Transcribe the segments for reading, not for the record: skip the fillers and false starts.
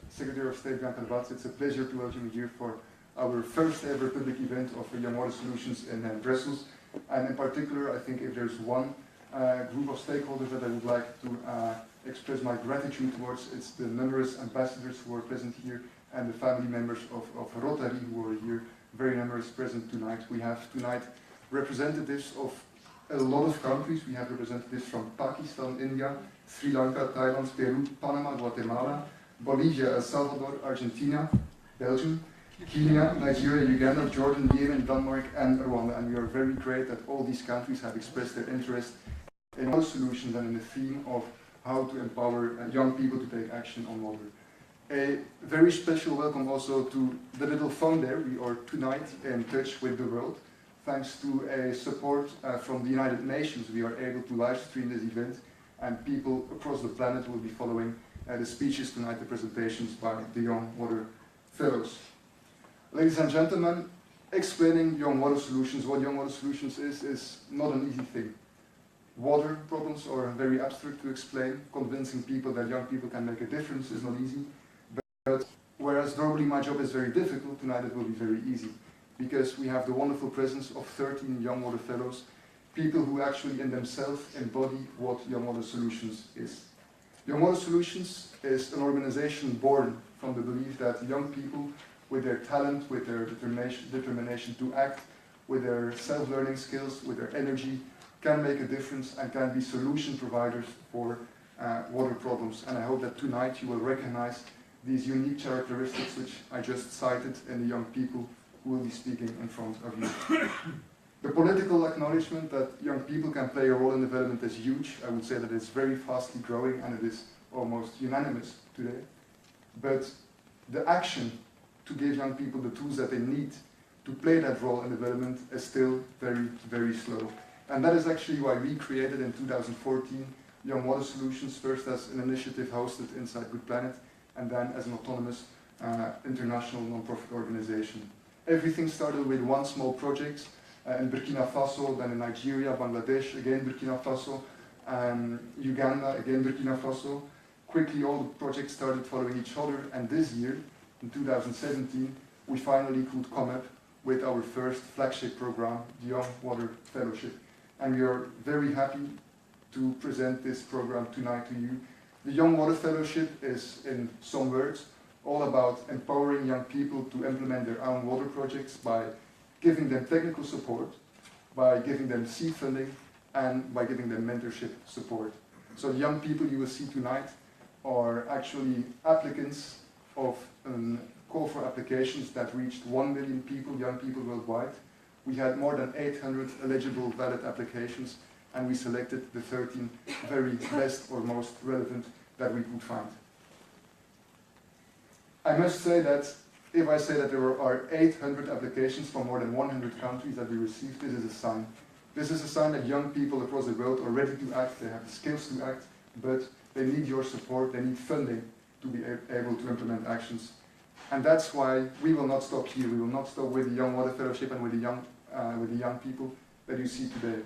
Secretary of State Bianca Debatz. It's a pleasure to welcome you here for our first ever public event of Young Water Solutions in Brussels. And in particular, I think if there's one group of stakeholders that I would like to express my gratitude towards, it's the numerous ambassadors who are present here and the family members of Rotary who are here, very numerous present tonight. We have tonight representatives of a lot of countries. We have representatives from Pakistan, India, Sri Lanka, Thailand, Peru, Panama, Guatemala, Bolivia, El Salvador, Argentina, Belgium, Kenya, Nigeria, Uganda, Jordan, Yemen, Denmark, and Rwanda. And we are very great that all these countries have expressed their interest in water solutions and in the theme of how to empower young people to take action on water. A very special welcome also to the little phone there. We are tonight in touch with the world. Thanks to a support from the United Nations, we are able to live stream this event, and people across the planet will be following the speeches tonight, the presentations by the Young Water Fellows. Ladies and gentlemen, explaining Young Water Solutions, what Young Water Solutions is not an easy thing. Water problems are very abstract to explain. Convincing people that young people can make a difference is not easy. But whereas normally my job is very difficult, tonight it will be very easy. Because we have the wonderful presence of 13 Young Water Fellows, people who actually in themselves embody what Young Water Solutions is. Young Water Solutions is an organization born from the belief that young people, with their talent, with their determination to act, with their self-learning skills, with their energy, can make a difference and can be solution providers for water problems. And I hope that tonight you will recognize these unique characteristics which I just cited in the young people who will be speaking in front of you. The political acknowledgement that young people can play a role in development is huge. I would say that it's very fastly growing and it is almost unanimous today. But the action to give young people the tools that they need to play that role in development is still very, very slow. And that is actually why we created in 2014 Young Water Solutions, first as an initiative hosted inside Good Planet, and then as an autonomous international non-profit organization. Everything started with one small project in Burkina Faso, then in Nigeria, Bangladesh, again Burkina Faso, Uganda, again Burkina Faso. Quickly all the projects started following each other, and this year, in 2017, we finally could come up with our first flagship program, the Young Water Fellowship. And we are very happy to present this program tonight to you. The Young Water Fellowship is, in some words, all about empowering young people to implement their own water projects by giving them technical support, by giving them seed funding, and by giving them mentorship support. So the young people you will see tonight are actually applicants of a call for applications that reached 1 million people, young people worldwide. We had more than 800 eligible valid applications, and we selected the 13 very best or most relevant that we could find. I must say that if I say that there are 800 applications from more than 100 countries that we received, this is a sign. This is a sign that young people across the world are ready to act, they have the skills to act, but they need your support, they need funding to be able to implement actions. And that's why we will not stop here. We will not stop with the Young Water Fellowship and with the young people that you see today.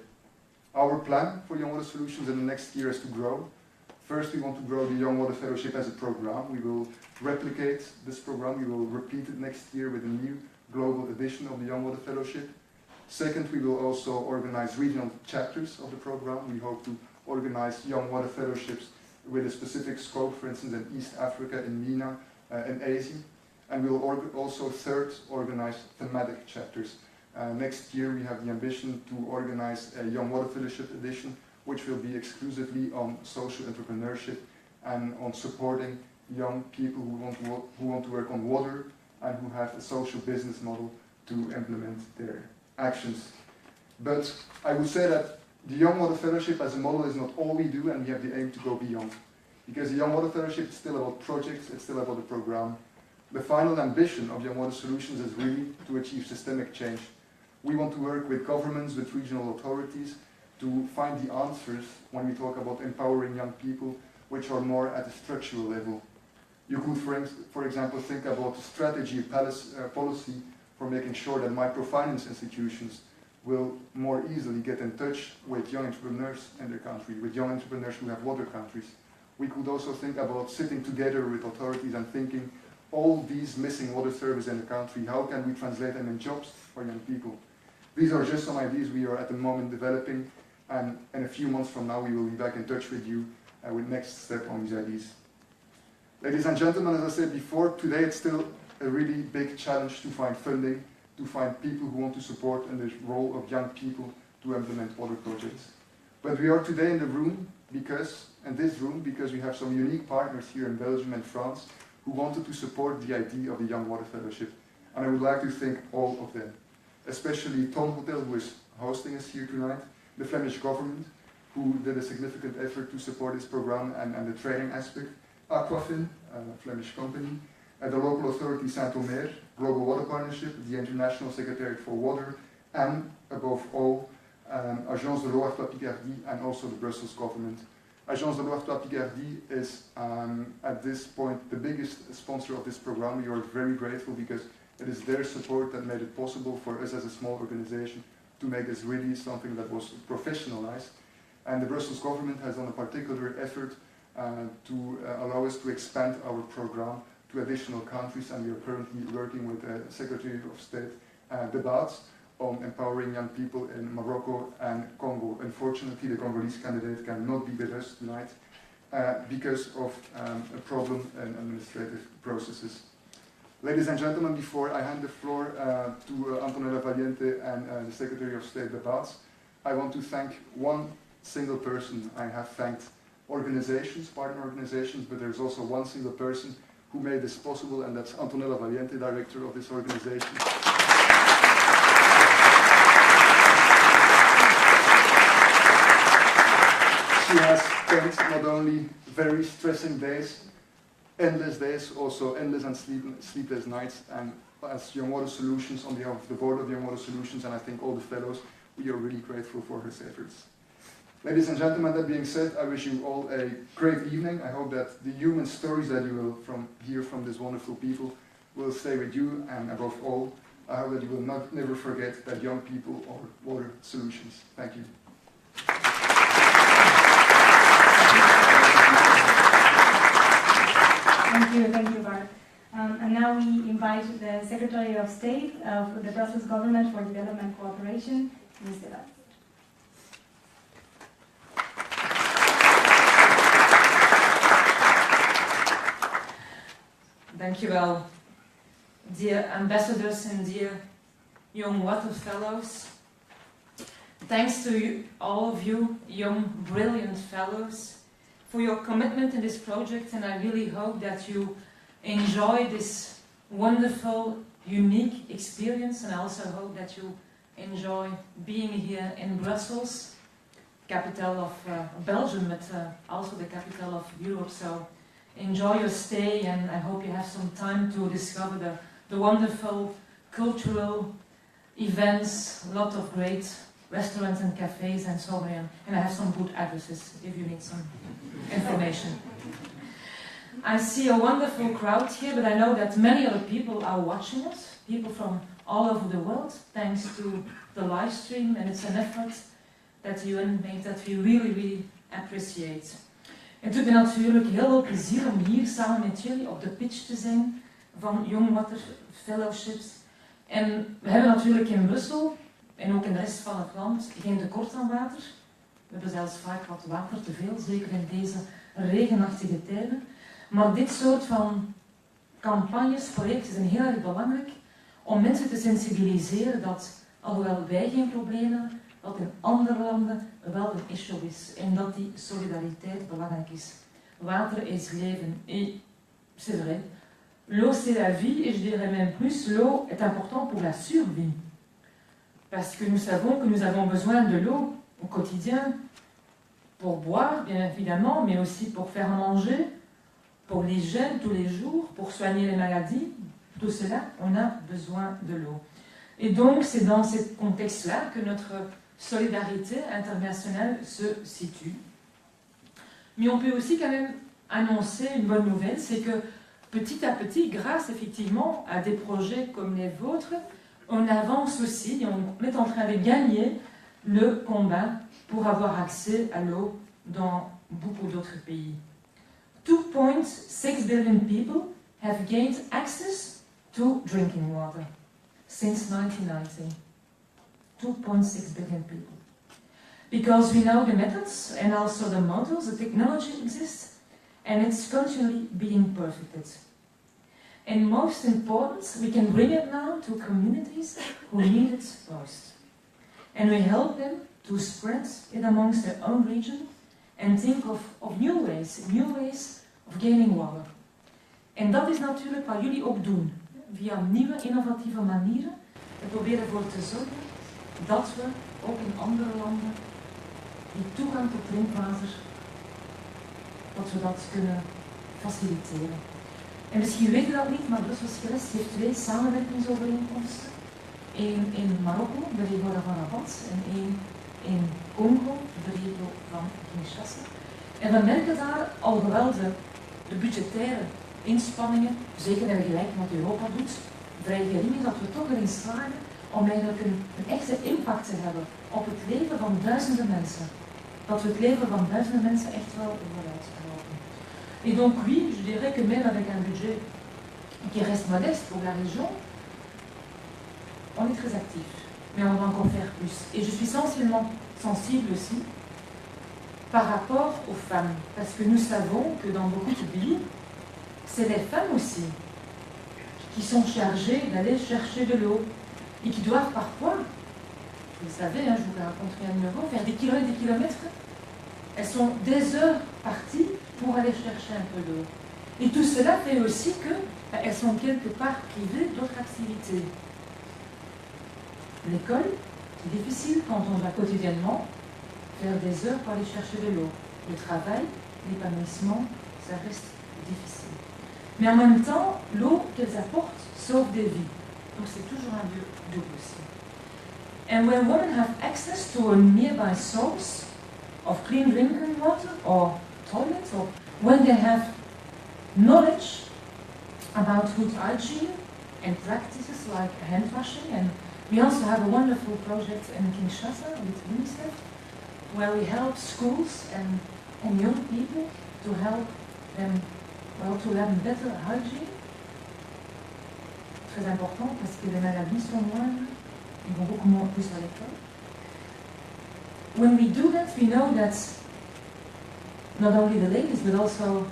Our plan for Young Water Solutions in the next year is to grow. First, we want to grow the Young Water Fellowship as a program. We will replicate this program. We will repeat it next year with a new global edition of the Young Water Fellowship. Second, we will also organize regional chapters of the program. We hope to organize Young Water Fellowships with a specific scope, for instance, in East Africa, in MENA, in Asia. And we will also third organize thematic chapters. Next year we have the ambition to organize a Young Water Fellowship edition, which will be exclusively on social entrepreneurship and on supporting young people who want to work on water and who have a social business model to implement their actions. But I would say that the Young Water Fellowship as a model is not all we do, and we have the aim to go beyond. Because the Young Water Fellowship is still about projects, it's still about the program. The final ambition of Young Water Solutions is really to achieve systemic change. We want to work with governments, with regional authorities, to find the answers when we talk about empowering young people, which are more at a structural level. You could, for example, think about strategy, policy for making sure that microfinance institutions will more easily get in touch with young entrepreneurs in their country, with young entrepreneurs who have water countries. We could also think about sitting together with authorities and thinking, all these missing water services in the country, how can we translate them in jobs for young people? These are just some ideas we are at the moment developing, and in a few months from now we will be back in touch with you with next step on these ideas. Ladies and gentlemen, as I said before, today it's still a really big challenge to find funding, to find people who want to support in the role of young people to implement water projects. But we are today in the room because we have some unique partners here in Belgium and France who wanted to support the idea of the Young Water Fellowship. And I would like to thank all of them, especially Ton Hotel, who is hosting us here tonight, the Flemish government, who did a significant effort to support this program and the training aspect, Aquafin, a Flemish company, and the local authority Saint-Omer, Global Water Partnership, the International Secretariat for Water, and above all, Agence de Loire-Picardie, and also the Brussels government. Agence de Loire-Picardie is, at this point, the biggest sponsor of this program. We are very grateful because it is their support that made it possible for us as a small organization to make this really something that was professionalized. And the Brussels government has done a particular effort to allow us to expand our program to additional countries, and we are currently working with the Secretary of State, De Baat, on empowering young people in Morocco and Congo. Unfortunately, the Congolese candidate cannot be with us tonight because of a problem in administrative processes. Ladies and gentlemen, before I hand the floor to Antonella Valiente and the Secretary of State, De Baat, I want to thank one single person. I have thanked organizations, partner organizations, but there's also one single person who made this possible, and that's Antonella Valiente, director of this organization. She has spent not only very stressing days, endless days, also endless and sleepless nights, and as Young Water Solutions, on behalf of the board of Young Water Solutions, and I think all the fellows, we are really grateful for her efforts. Ladies and gentlemen, that being said, I wish you all a great evening. I hope that the human stories that you will hear from these wonderful people will stay with you, and above all, I hope that you will never forget that young people are water solutions. Thank you. Thank you, Bart. And now we invite the Secretary of State of the Brussels Government for Development Cooperation, Ms. De Baat. Dankjewel, dear ambassadors and dear Young Water Fellows. Thanks to you, all of you, young, brilliant fellows, for your commitment in this project, and I really hope that you enjoy this wonderful, unique experience, and I also hope that you enjoy being here in Brussels, capital of Belgium, but also the capital of Europe. So enjoy your stay, and I hope you have some time to discover the wonderful cultural events, a lot of great restaurants and cafes and so on, and I have some good addresses if you need some information. I see a wonderful crowd here, but I know that many other people are watching us, people from all over the world, thanks to the live stream, and it's an effort that UN made that we really, really appreciate. Het doet me natuurlijk heel veel plezier om hier samen met jullie op de pitch te zijn van Young Water Fellowships. En we hebben natuurlijk in Brussel en ook in de rest van het land geen tekort aan water. We hebben zelfs vaak wat water te veel, zeker in deze regenachtige tijden. Maar dit soort van campagnes, projecten zijn heel erg belangrijk om mensen te sensibiliseren dat, alhoewel wij geen problemen hebben, dat in andere landen wel een issue is en dat die solidariteit belangrijk is. Water is leven. Et c'est vrai, l'eau c'est la vie, et je dirais même plus, l'eau est importante pour la survie. Parce que nous savons que nous avons besoin de l'eau au quotidien pour boire, bien évidemment, mais aussi pour faire manger, pour l'hygiène tous les jours, pour soigner les maladies. Tout cela, on a besoin de l'eau. Et donc, c'est dans ce contexte-là que notre solidarité internationale se situe. Mais on peut aussi quand même annoncer une bonne nouvelle, c'est que petit à petit, grâce effectivement à des projets comme les vôtres, on avance aussi et on est en train de gagner le combat pour avoir accès à l'eau dans beaucoup d'autres pays. 2.6 billion people have gained access to drinking water since 1990. 2.6 billion people. Because we know the methods and also the models, the technology exists, and it's continually being perfected. And most important, we can bring it now to communities who need it most. And we help them to spread it amongst their own region and think of new ways of gaining water. En dat is natuurlijk wat jullie ook doen. Via nieuwe, innovatieve manieren. We proberen ervoor te zorgen dat we ook in andere landen die toegang tot drinkwater, dat we dat kunnen faciliteren. En misschien weten we dat niet, maar Brussels Gewest heeft 2 samenwerkingsovereenkomsten. Eén in Marokko, de regio van Rabat, en één in Congo, de regio van Kinshasa. En we merken daar, alhoewel de budgettaire inspanningen, zeker in vergelijking met wat Europa doet, vrij gering is, dat we toch erin slagen om eigenlijk een echte impact te hebben op het leven van duizenden mensen. Dat we het leven van duizenden mensen echt wel vooruit helpen. Et donc oui, je dirais que même avec un budget qui reste modeste pour la région, on est très actif, mais on va encore faire plus. Et je suis sensible aussi par rapport aux femmes, parce que nous savons que dans beaucoup de pays, c'est les femmes aussi qui sont chargées d'aller chercher de l'eau et qui doivent parfois, vous le savez, je vous l'ai raconté un numéro, faire des kilomètres et des kilomètres. Elles sont des heures parties pour aller chercher un peu d'eau. Et tout cela fait aussi qu'elles sont quelque part privées d'autres activités. L'école, c'est difficile quand on doit quotidiennement faire des heures pour aller chercher de l'eau. Le travail, l'épanouissement, ça reste difficile. Mais en même temps, l'eau qu'elles apportent sauve des vies. Donc c'est toujours un double aussi. And when women have access to a nearby source of clean drinking water or toilets, or when they have knowledge about food hygiene and practices like hand washing, and we also have a wonderful project in Kinshasa with UNICEF where we help schools and young people to help them, to learn better hygiene. Très important parce que les maladies sont moindres, ils vont beaucoup moins plus à l'école. When we do that, we know that not only the ladies but also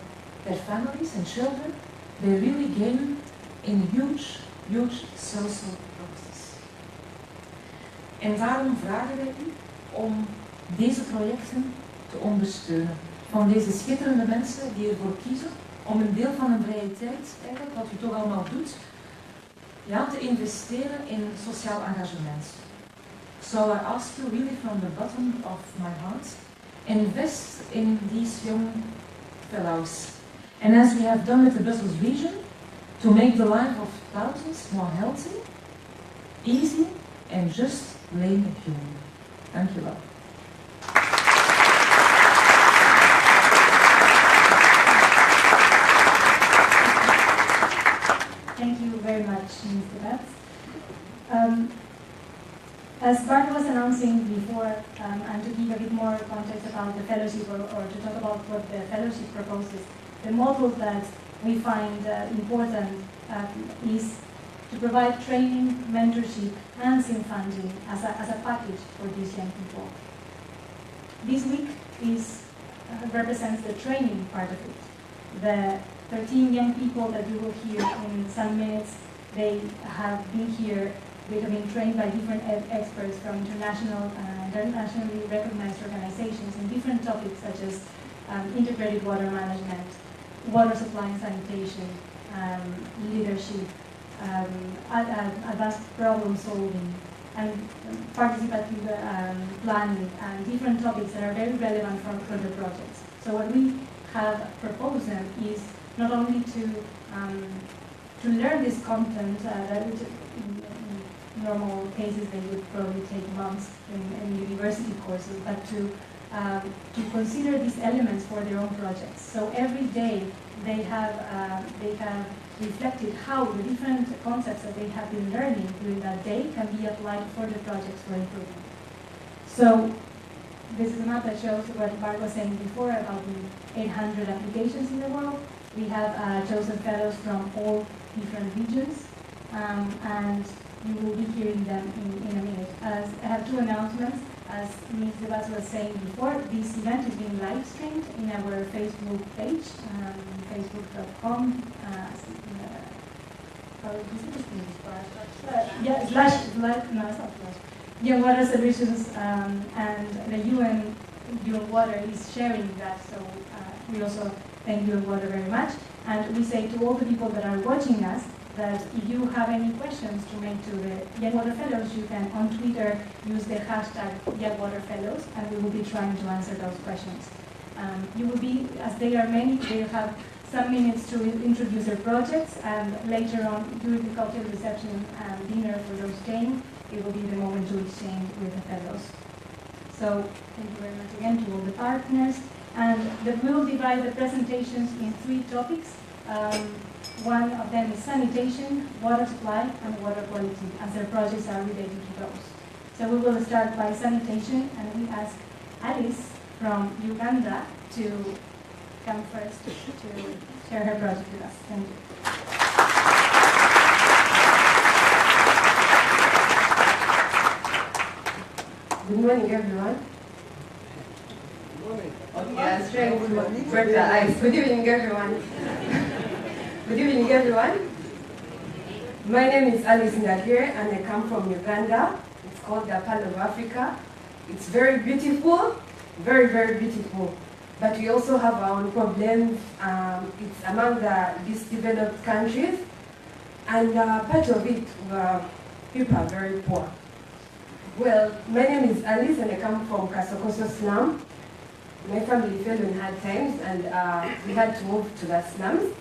their families and children, they really gain in huge social process. En daarom vragen wij u om deze projecten te ondersteunen. Van deze schitterende mensen die ervoor kiezen om een deel van hun vrije tijd, eigenlijk, wat u toch allemaal doet, te investeren in sociaal engagement. So I ask you really from the bottom of my heart, invest in these young fellows. And as we have done with the Brussels region, to make the life of thousands more healthy, easy and just plain human. Dank je wel. Thank you very much, Mr. Betts. As Bart was announcing before, and to give a bit more context about the fellowship, or to talk about what the fellowship proposes, the model that we find important is to provide training, mentorship, and funding as a package for these young people. This week represents the training part of it. The 13 young people that you will hear in some minutes, they have been here. They have been trained by different experts from internationally recognized organizations in different topics such as integrated water management, water supply and sanitation, leadership, advanced problem solving, and participative planning, and different topics that are very relevant for the projects. So what we have proposed them is not only to learn this content that would, in normal cases they would probably take months in university courses, but to consider these elements for their own projects. So every day they have reflected how the different concepts that they have been learning during that day can be applied for the projects for improvement. So this is a map that shows what Bart was saying before about the 800 applications in the world. We have chosen fellows from all different regions, and you will be hearing them in a minute. I have two announcements. As Ms. Devas was saying before, this event is being live streamed in our Facebook page, facebook.com. Young Water Solutions, and the UN Young Water is sharing that, so we also thank Young Water very much. And we say to all the people that are watching us that if you have any questions to make to the Young Water Fellows, you can on Twitter use the hashtag Young Water Fellows, and we will be trying to answer those questions. You will be, as they are many, they have some minutes to introduce their projects, and later on during the cocktail reception and dinner for those staying, it will be the moment to exchange with the fellows. So thank you very much again to all the partners, and that we will divide the presentations in 3 topics. One of them is sanitation, water supply, and water quality, as their projects are related to those. So we will start by sanitation, and we ask Alice from Uganda to come first to share her project with us. Thank you. Good morning, everyone. Good morning. Okay, I was trying to break the ice. Good evening, everyone. Good evening, everyone. My name is Alice Ndagire, and I come from Uganda. It's called the Pearl of Africa. It's very beautiful, very, very beautiful. But we also have our own problems. It's among the least developed countries, and part of it, people are very poor. Well, my name is Alice, and I come from Kasokoso slum. My family fell in hard times, and we had to move to the slums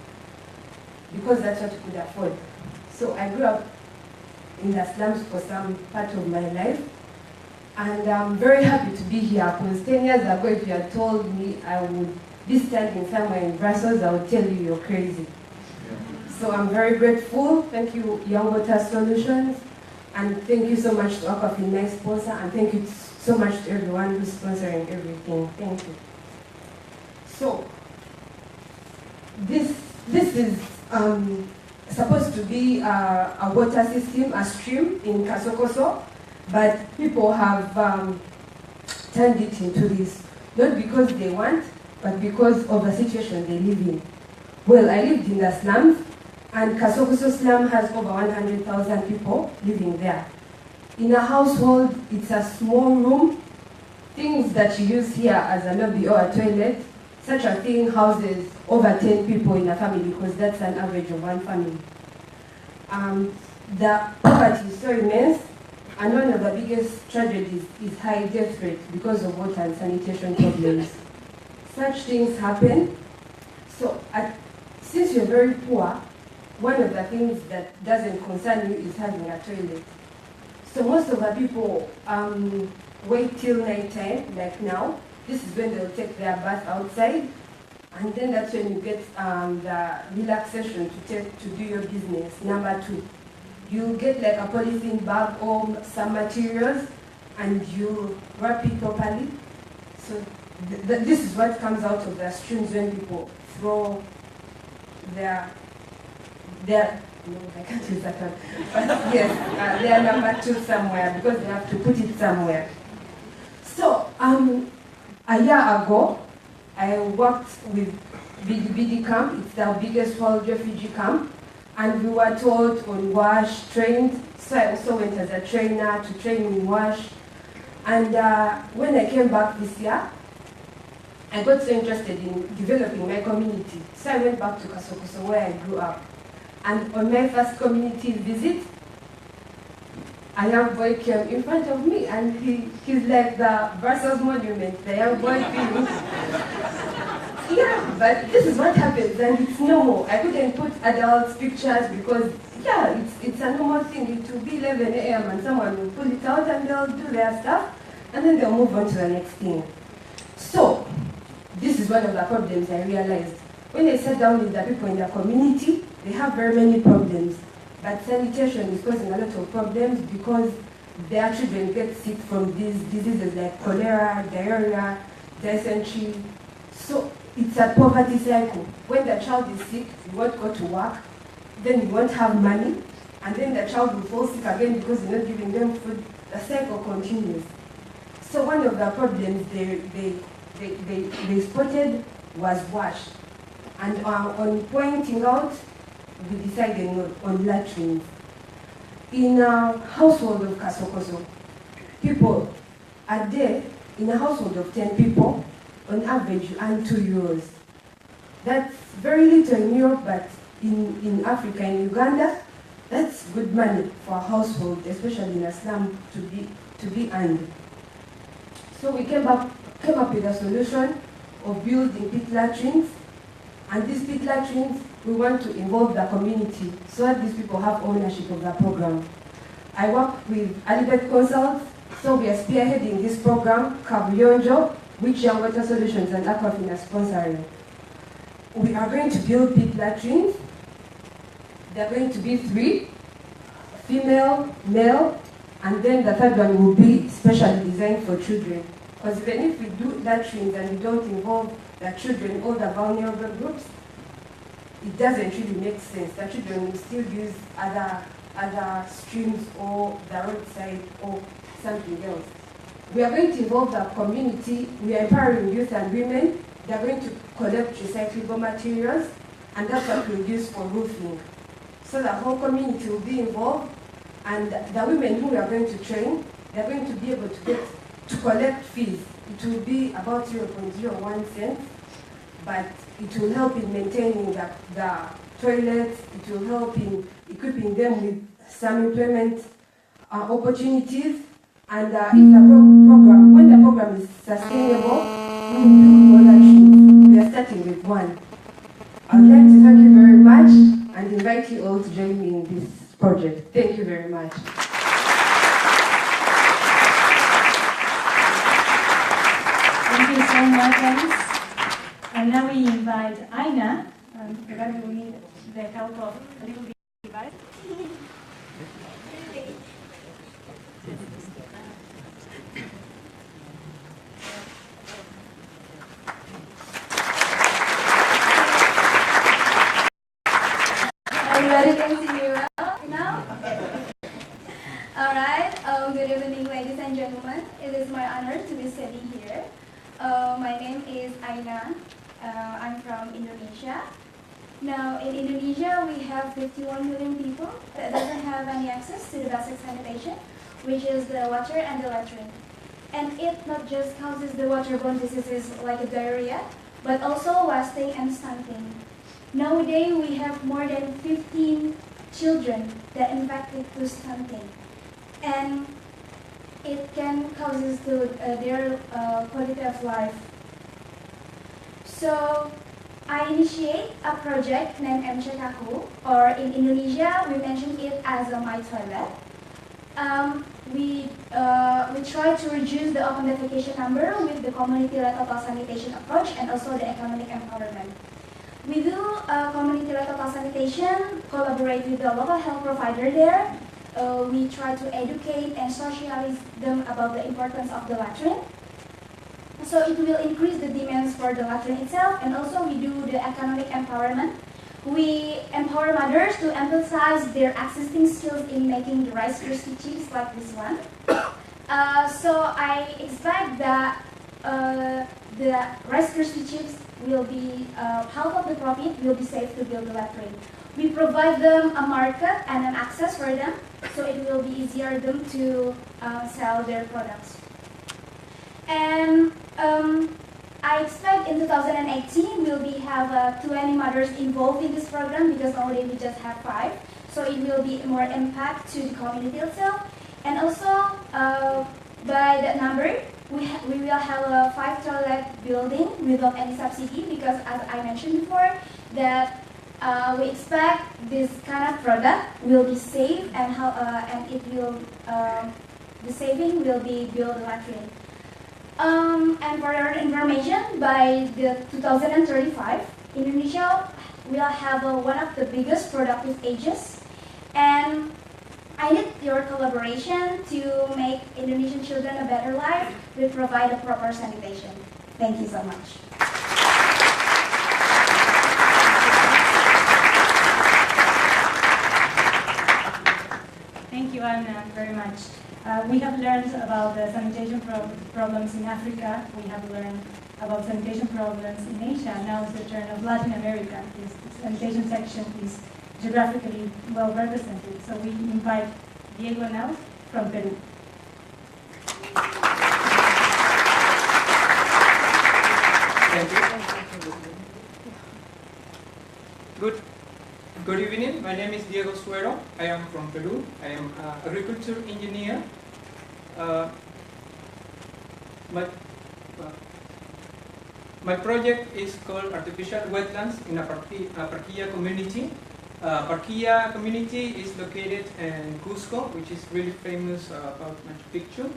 because that's what we could afford. So I grew up in the slums for some part of my life, and I'm very happy to be here because 10 years ago, if you had told me I would be standing somewhere in Brussels, I would tell you you're crazy. So I'm very grateful. Thank you, Young Water Solutions, and thank you so much to Aquafin, my sponsor, and thank you so much to everyone who's sponsoring everything. Thank you. So this is supposed to be a water system, a stream in Kasokoso, but people have turned it into this, not because they want, but because of the situation they live in. Well, I lived in the slums, and Kasokoso slum has over 100,000 people living there. In a household, it's a small room. Things that you use here as a lobby or a toilet, such a thing houses over 10 people in a family, because that's an average of one family. The poverty is so immense, and one of the biggest tragedies is high death rate because of water and sanitation problems. Such things happen. So since you're very poor, one of the things that doesn't concern you is having a toilet. So most of the people wait till night time, like now. This is when they'll take their bath outside, and then that's when you get the relaxation to do your business. Number 2, you get like a polythene bag or some materials, and you wrap it properly. So this is what comes out of the streams when people throw their no, I can't use that one. But yes, they are number 2 somewhere because they have to put it somewhere. So a year ago, I worked with Bidi camp. It's the biggest world refugee camp, and we were taught on WASH, trained. So I also went as a trainer to train in WASH. And when I came back this year, I got so interested in developing my community. So I went back to Kasokoso where I grew up. And on my first community visit, a young boy came in front of me, and he's like the Brussels monument, the young boy thing. Yeah, but this is what happens, and it's normal. I couldn't put adults' pictures because, yeah, it's a normal thing. It will be 11 a.m. and someone will pull it out and they'll do their stuff, and then they'll move on to the next thing. So, this is one of the problems I realized. When I sat down with the people in the community, they have very many problems. But sanitation is causing a lot of problems because their children get sick from these diseases like cholera, diarrhea, dysentery. So it's a poverty cycle. When the child is sick, you won't go to work, then you won't have money, and then the child will fall sick again because you're not giving them food. The cycle continues. So one of the problems they spotted was wash. And on pointing out, we decided on latrines. In a household of Kasokoso, people a day, in a household of 10 people, on average you earn €2. That's very little in Europe, but in Africa, in Uganda, that's good money for a household, especially in a slum, to be earned. So we came up with a solution of building pit latrines, and these pit latrines, we want to involve the community so that these people have ownership of the program. I work with Alibet Consults, so we are spearheading this program, Kabuyonjo, which Young Water Solutions and Aquafin are sponsoring. We are going to build pit latrines. There are going to be 3, female, male, and then the third one will be specially designed for children. Because even if we do latrines and we don't involve the children or the vulnerable groups, it doesn't really make sense. The children will still use other streams or the roadside or something else. We are going to involve the community. We are empowering youth and women. They are going to collect recyclable materials, and that's what we'll use for roofing. So the whole community will be involved, and the women who we are going to train, they are going to be able to collect fees. It will be about 0.01 cents, but it will help in maintaining the toilets. It will help in equipping them with some employment opportunities. And if when the program is sustainable, we will build more latrines. We are starting with 1. I would like to thank you very much and invite you all to join me in this project. Thank you very much. Thank you so much, Alice. And now we invite Aina. Regarding we need the help of a little device. Everybody can see me well now? Alright, good evening ladies and gentlemen. It is my honor to be sitting here. My name is Aina. I'm from Indonesia. Now in Indonesia we have 51 million people that doesn't have any access to the basic sanitation, which is the water and the latrine. And it not just causes the waterborne diseases like diarrhea, but also wasting and stunting. Nowadays, we have more than 15 children that infected to stunting, and it can causes to their quality of life. So, I initiate a project named MCKaku, or in Indonesia, we mention it as a My Toilet. We try to reduce the open defecation number with the community-led total sanitation approach and also the economic empowerment. We do community-led total sanitation, collaborate with the local health provider there. We try to educate and socialize them about the importance of the latrine. So it will increase the demands for the latrine itself, and also we do the economic empowerment. We empower mothers to emphasize their existing skills in making the Rice Krispies chips like this one. So I expect that the Rice Krispies chips will be, half of the profit will be saved to build the latrine. We provide them a market and an access for them, so it will be easier them to sell their products. And I expect in 2018 we'll have 20 mothers involved in this program, because already we just have 5. So it will be more impact to the community itself. And also, by that number, we will have a 5 toilet building without any subsidy, because as I mentioned before, that we expect this kind of product will be safe, and it will the saving will be build latrine. And for your information, by the 2035, Indonesia will have one of the biggest productive ages, and I need your collaboration to make Indonesian children a better life. We provide a proper sanitation. Thank you so much. Thank you, Anna, very much. We have learned about the sanitation problems in Africa. We have learned about sanitation problems in Asia. Now it's the turn of Latin America. This sanitation section is geographically well represented. So we invite Diego now from Peru. Thank you. Good evening. My name is Diego Suero. I am from Peru. I am an agriculture engineer. My project is called Artificial Wetlands in a Parquilla community. Parquilla community is located in Cusco, which is really famous about Machu Picchu.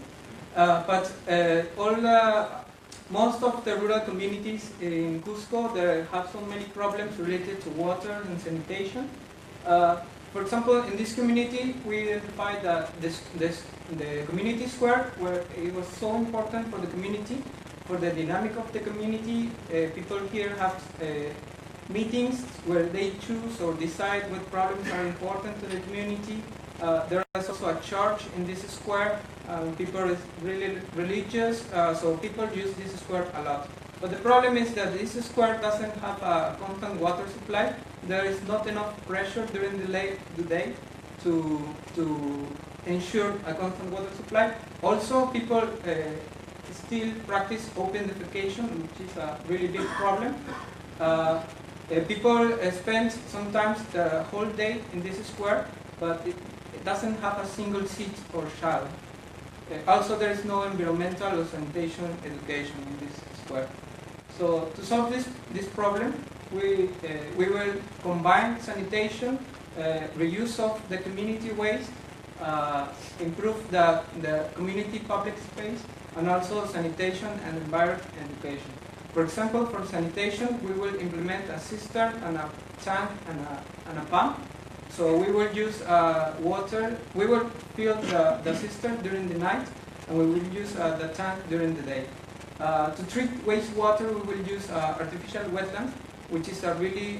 Most of the rural communities in Cusco, they have so many problems related to water and sanitation. For example, in this community, we identified that the community square, where it was so important for the community, for the dynamic of the community. People here have meetings where they choose or decide what problems are important to the community. There is also a church in this square. People are really religious, so people use this square a lot. But the problem is that this square doesn't have a constant water supply. There is not enough pressure during the day to ensure a constant water supply. Also, people still practice open defecation, which is a really big problem. People spend sometimes the whole day in this square, but it doesn't have a single seat or child. Also, there is no environmental or sanitation education in this square. So to solve this problem, we will combine sanitation, reuse of the community waste, improve the community public space, and also sanitation and environment education. For example, for sanitation, we will implement a cistern and a tank and a pump. So we will use water, we will fill the cistern during the night, and we will use the tank during the day. To treat wastewater, we will use artificial wetlands, which is a really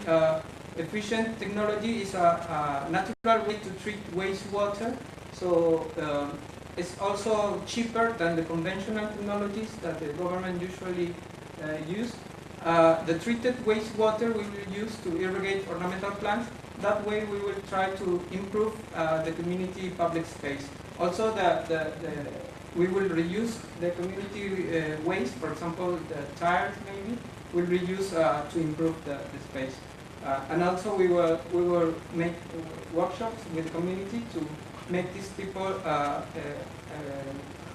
efficient technology. It's a natural way to treat wastewater. So it's also cheaper than the conventional technologies that the government usually use. The treated wastewater we will use to irrigate ornamental plants. That way we will try to improve the community public space. Also, we will reuse the community waste. For example, the tires maybe we'll reuse to improve the space. And also we will make workshops with the community to make these people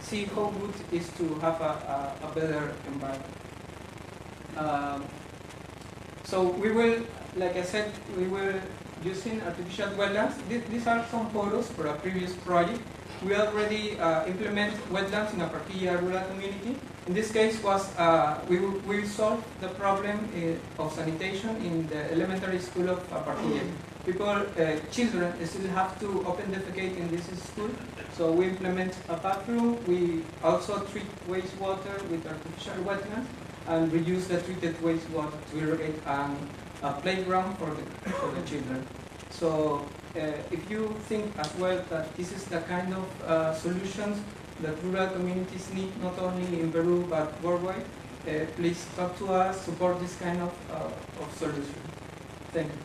see how good it is to have a better environment. So we will, like I said, we will using artificial wetlands. These are some photos for a previous project. We already implement wetlands in a Parquilla rural community. In this case, we solved the problem of sanitation in the elementary school of Parquilla. Children still have to open defecate in this school, so we implement a bathroom. We also treat wastewater with artificial wetlands and reuse the treated wastewater to irrigate a playground for the children. So if you think as well that this is the kind of solutions that rural communities need, not only in Peru but worldwide, please talk to us, support this kind of solution. Thank you.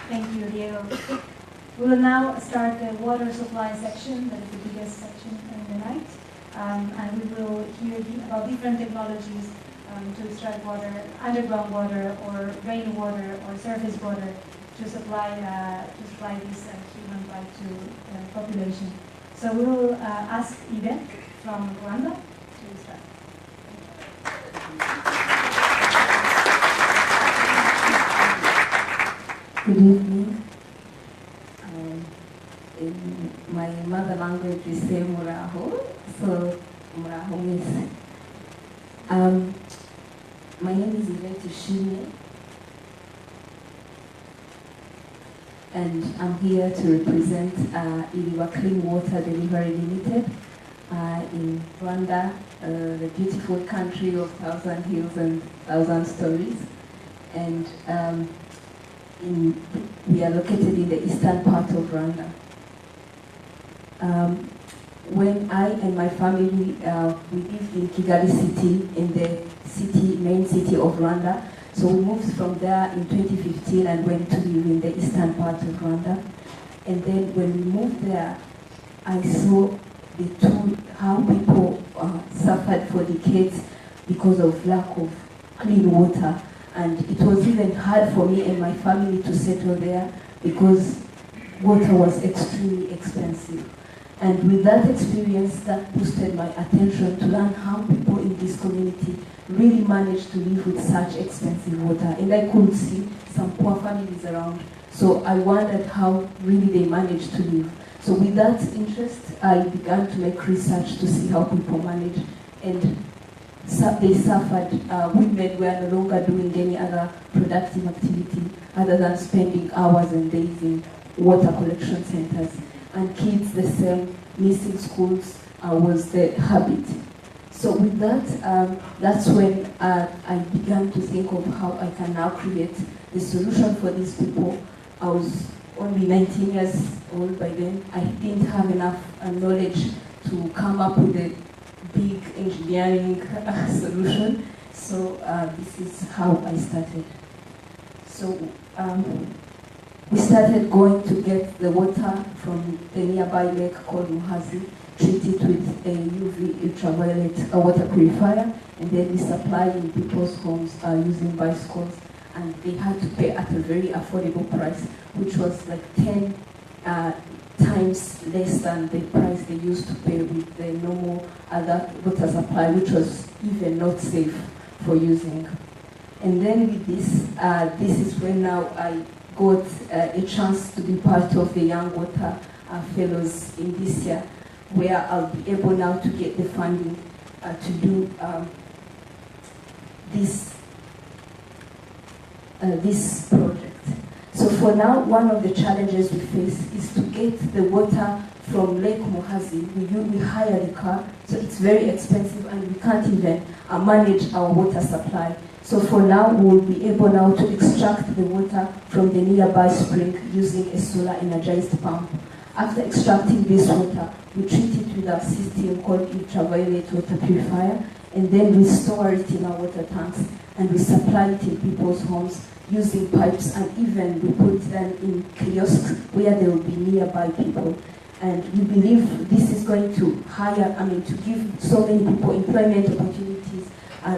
Thank you, Diego. We will now start the water supply section, that is the biggest section in the night. And we will hear about different technologies to extract water, underground water, or rainwater, or surface water to supply this human right to the population. So we will ask Ibe from Rwanda to start. Good evening. In my mother language we say Muraho, so Muraho means My name is Yvette Shine, and I'm here to represent Iriba Clean Water Delivery Limited in Rwanda, the beautiful country of 1,000 hills and 1,000 stories. And we are located in the eastern part of Rwanda. When I and my family, we lived in Kigali city, in the main city of Rwanda. So we moved from there in 2015 and went to live in the eastern part of Rwanda. And then when we moved there, I saw how people suffered for decades because of lack of clean water. And it was even hard for me and my family to settle there because water was extremely expensive. And with that experience, that boosted my attention to learn how people in this community really managed to live with such expensive water. And I could see some poor families around. So I wondered how really they managed to live. So with that interest, I began to make research to see how people manage. And they suffered. Women were no longer doing any other productive activity other than spending hours and days in water collection centers. And kids, the same, missing schools was the habit. So with that, that's when I began to think of how I can now create the solution for these people. I was only 19 years old by then. I didn't have enough knowledge to come up with a big engineering solution. So this is how I started. So we started going to get the water from the nearby lake called Muhazi, treat it with a UV ultraviolet water purifier, and then we supply in people's homes using bicycles. And they had to pay at a very affordable price, which was like 10 times less than the price they used to pay with the normal other water supply, which was even not safe for using. And then with this, this is when now I got a chance to be part of the Young Water Fellows in this year, where I'll be able now to get the funding to do this project. So for now, one of the challenges we face is to get the water from Lake Muhazi. We hire the car, so it's very expensive and we can't even manage our water supply. So for now, we'll be able now to extract the water from the nearby spring using a solar energized pump. After extracting this water, we treat it with our system called ultraviolet water purifier, and then we store it in our water tanks and we supply it in people's homes using pipes, and even we put them in kiosks where there will be nearby people. And we believe this is going to to give so many people employment opportunities.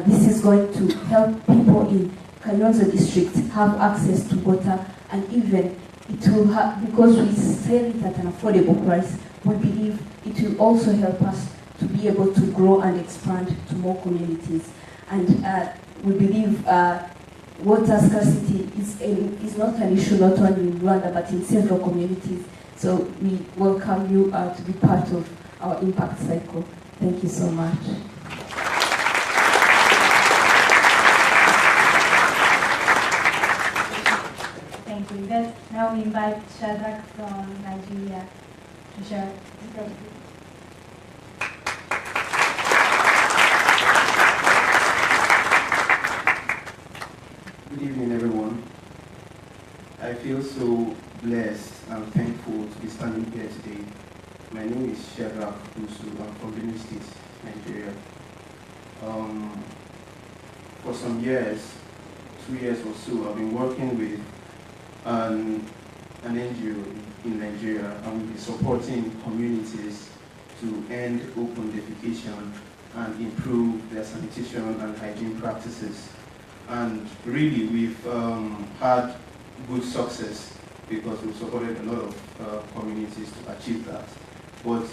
This is going to help people in Kayonza district have access to water, and even it will because we sell it at an affordable price, we believe it will also help us to be able to grow and expand to more communities. And we believe water scarcity is not an issue not only in Rwanda but in several communities. So we welcome you to be part of our impact cycle. Thank you so much. Thank you. Now we invite Shadrach from Nigeria to share. Good evening, everyone. I feel so blessed and thankful to be standing here today. My name is Shadrach Busu. I'm from Benin State, Nigeria. For some years, 2 years or so, I've been working with an NGO in Nigeria, and we've been supporting communities to end open defecation and improve their sanitation and hygiene practices. And really, we've had good success because we've supported a lot of communities to achieve that. But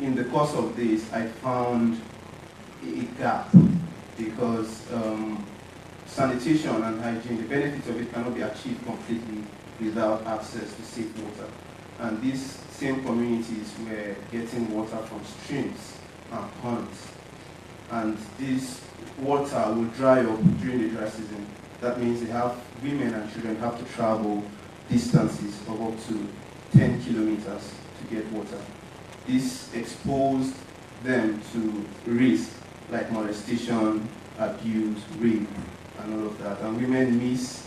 in the course of this, I found a gap because sanitation and hygiene, the benefits of it cannot be achieved completely without access to safe water. And these same communities were getting water from streams and ponds. and this water will dry up during the dry season. That means women and children have to travel distances of up to 10 kilometers to get water. This exposed them to risk like molestation, abuse, rape, and all of that. And women miss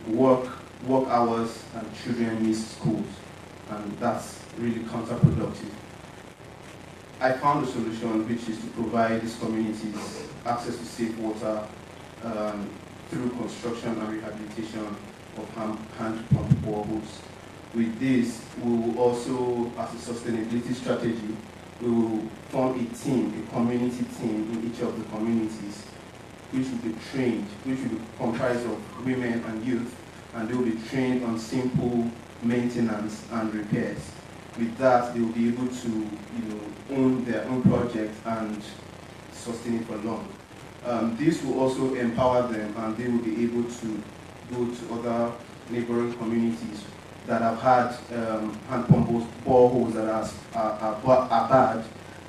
work hours, and children miss schools, and that's really counterproductive. I found a solution, which is to provide these communities access to safe water through construction and rehabilitation of hand pump boreholes. With this, we will also, as a sustainability strategy, we will form a team, a community team in each of the communities, which will be trained, which will be comprised of women and youth, and they will be trained on simple maintenance and repairs. With that, they will be able to, own their own project and sustain it for long. This will also empower them, and they will be able to go to other neighboring communities that have had hand pump boreholes that are bad,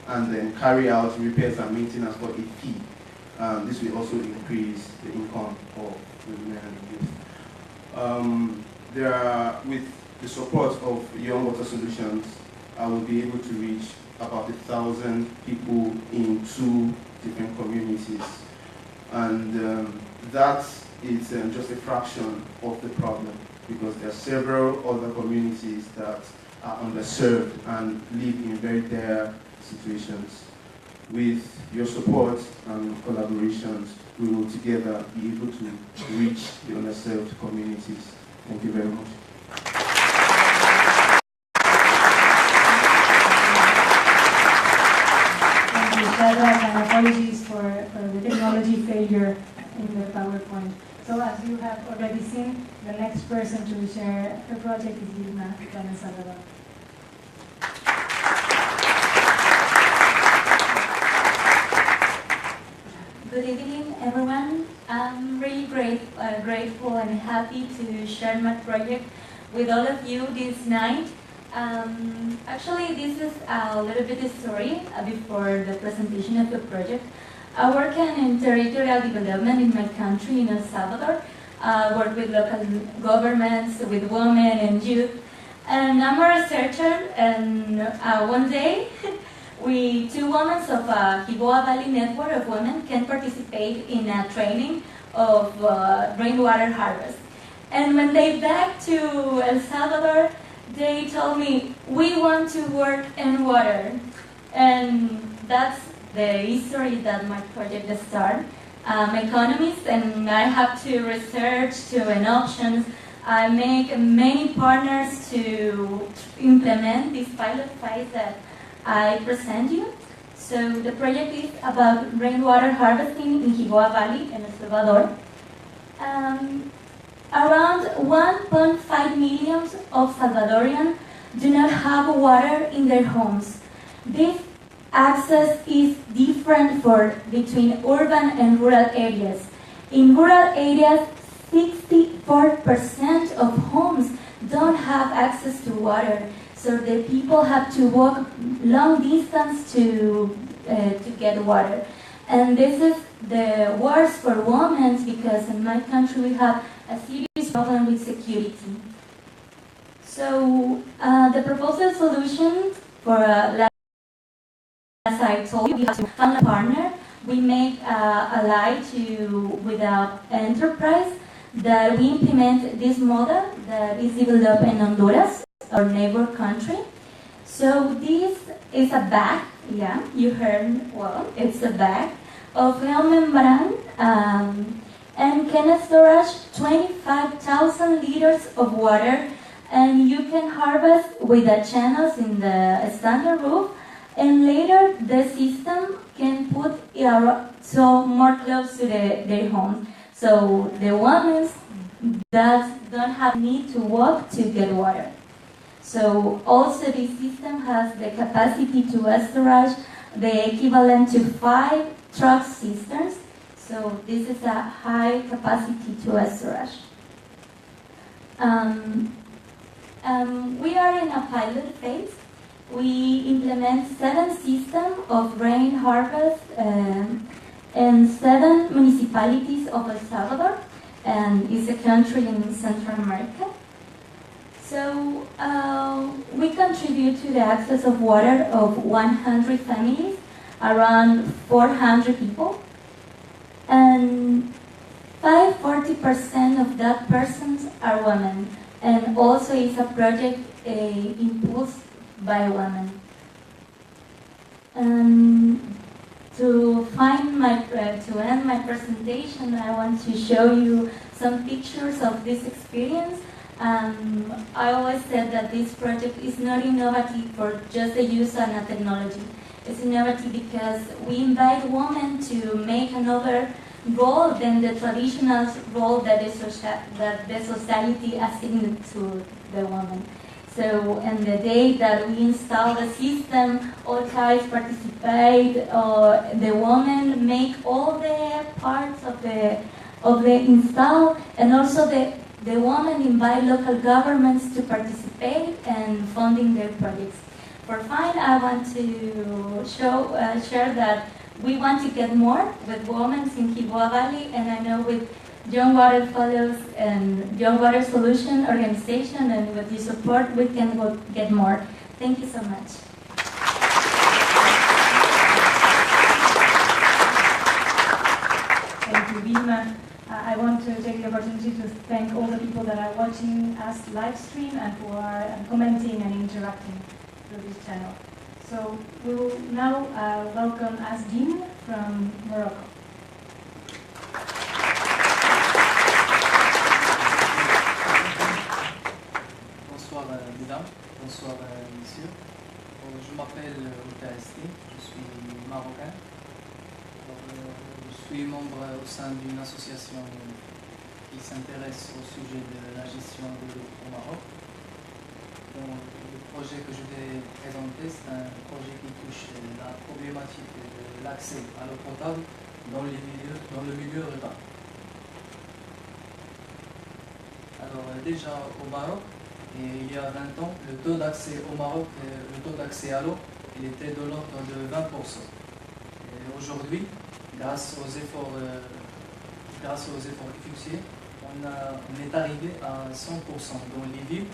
and then carry out repairs and maintenance for a fee. This will also increase the income of the women and youth. With the support of Young Water Solutions, I will be able to reach about 1,000 people in 2 different communities. And that is just a fraction of the problem, because there are several other communities that are underserved and live in very dire situations. With your support and collaborations, we will together be able to reach the underserved communities. Thank you very much. Thank you, Shadrach, and apologies for the technology failure in the PowerPoint. So as you have already seen, the next person to share her project is Vilma from El Salvador. Good evening, everyone. I'm really grateful and happy to share my project with all of you this night. Actually, this is a little bit of story before the presentation of the project. I work in territorial development in my country, in El Salvador. I work with local governments, with women and youth. And I'm a researcher, and one day, 2 women of Hiboa Valley network of women can participate in a training of rainwater harvest. And when they back to El Salvador, they told me, we want to work in water. And that's the history that my project started. I'm an economist, and I have to research and options. I make many partners to implement this pilot phase that I present you. So the project is about rainwater harvesting in Hiboa Valley in El Salvador. Around 1.5 million of Salvadorians do not have water in their homes. This access is different between urban and rural areas. In rural areas, 64% of homes don't have access to water. So the people have to walk long distance to get water. And this is the worst for women, because in my country we have a serious problem with security. So the proposed solution for, as I told you, we have to find a partner. We make a ally with an enterprise that we implement this model that is developed in Honduras, our neighbor country. So this is a bag, yeah, you heard well, it's a bag of film membrane and can storage 25,000 liters of water, and you can harvest with the channels in the standard roof, and later the system can put so more close to their homes. So the women that don't have need to walk to get water. So also this system has the capacity to storage the equivalent to 5 truck cisterns. So this is a high capacity to storage. We are in a pilot phase. we implement 7 systems of rain harvest in 7 municipalities of El Salvador, and it's a country in Central America. So we contribute to the access of water of 100 families, around 400 people, and 40% of that persons are women, and also it's a project impulsed by women. And to end my presentation, I want to show you some pictures of this experience. I always said that this project is not innovative for just the use of a technology. It's innovative because we invite women to make another role than the traditional role that the society assigned to the woman. So, on the day that we install the system, all guys participate. The women make all the parts of the install, and also the women invite local governments to participate and funding their projects. For fun, I want to share that we want to get more with women in Gilboa Valley, and I know with Young Water Fellows and Young Water Solution Organization, and with your support, we can get more. Thank you so much. Thank you, Vilma. I want to take the opportunity to thank all the people that are watching us live stream and who are commenting and interacting through this channel. So we will now welcome Asdin from Morocco. Bonsoir mesdames, bonsoir messieurs. Je m'appelle Outa Asdin, je suis marocain. Je suis membre au sein d'une association qui s'intéresse au sujet de la gestion de l'eau au Maroc. Donc, le projet que je vais présenter, c'est un projet qui touche la problématique de l'accès à l'eau potable dans le milieu urbain. Alors déjà au Maroc, il y a 20 ans, le taux d'accès au Maroc, le taux d'accès à l'eau, il était de l'ordre de 20%. Et aujourd'hui, grâce aux efforts effectués, on est arrivé à 100% dans les villes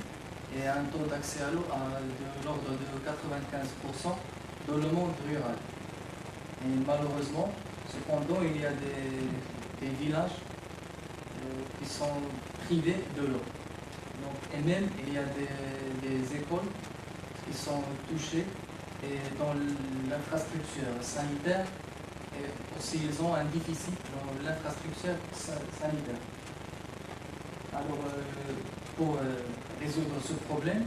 et un taux d'accès à l'eau de l'ordre de 95% dans le monde rural. Et malheureusement, cependant, il y a des villages qui sont privés de l'eau. Et même, il y a des écoles qui sont touchées et dans l'infrastructure sanitaire, et aussi ils ont un déficit dans l'infrastructure sanitaire. Alors, pour résoudre ce problème,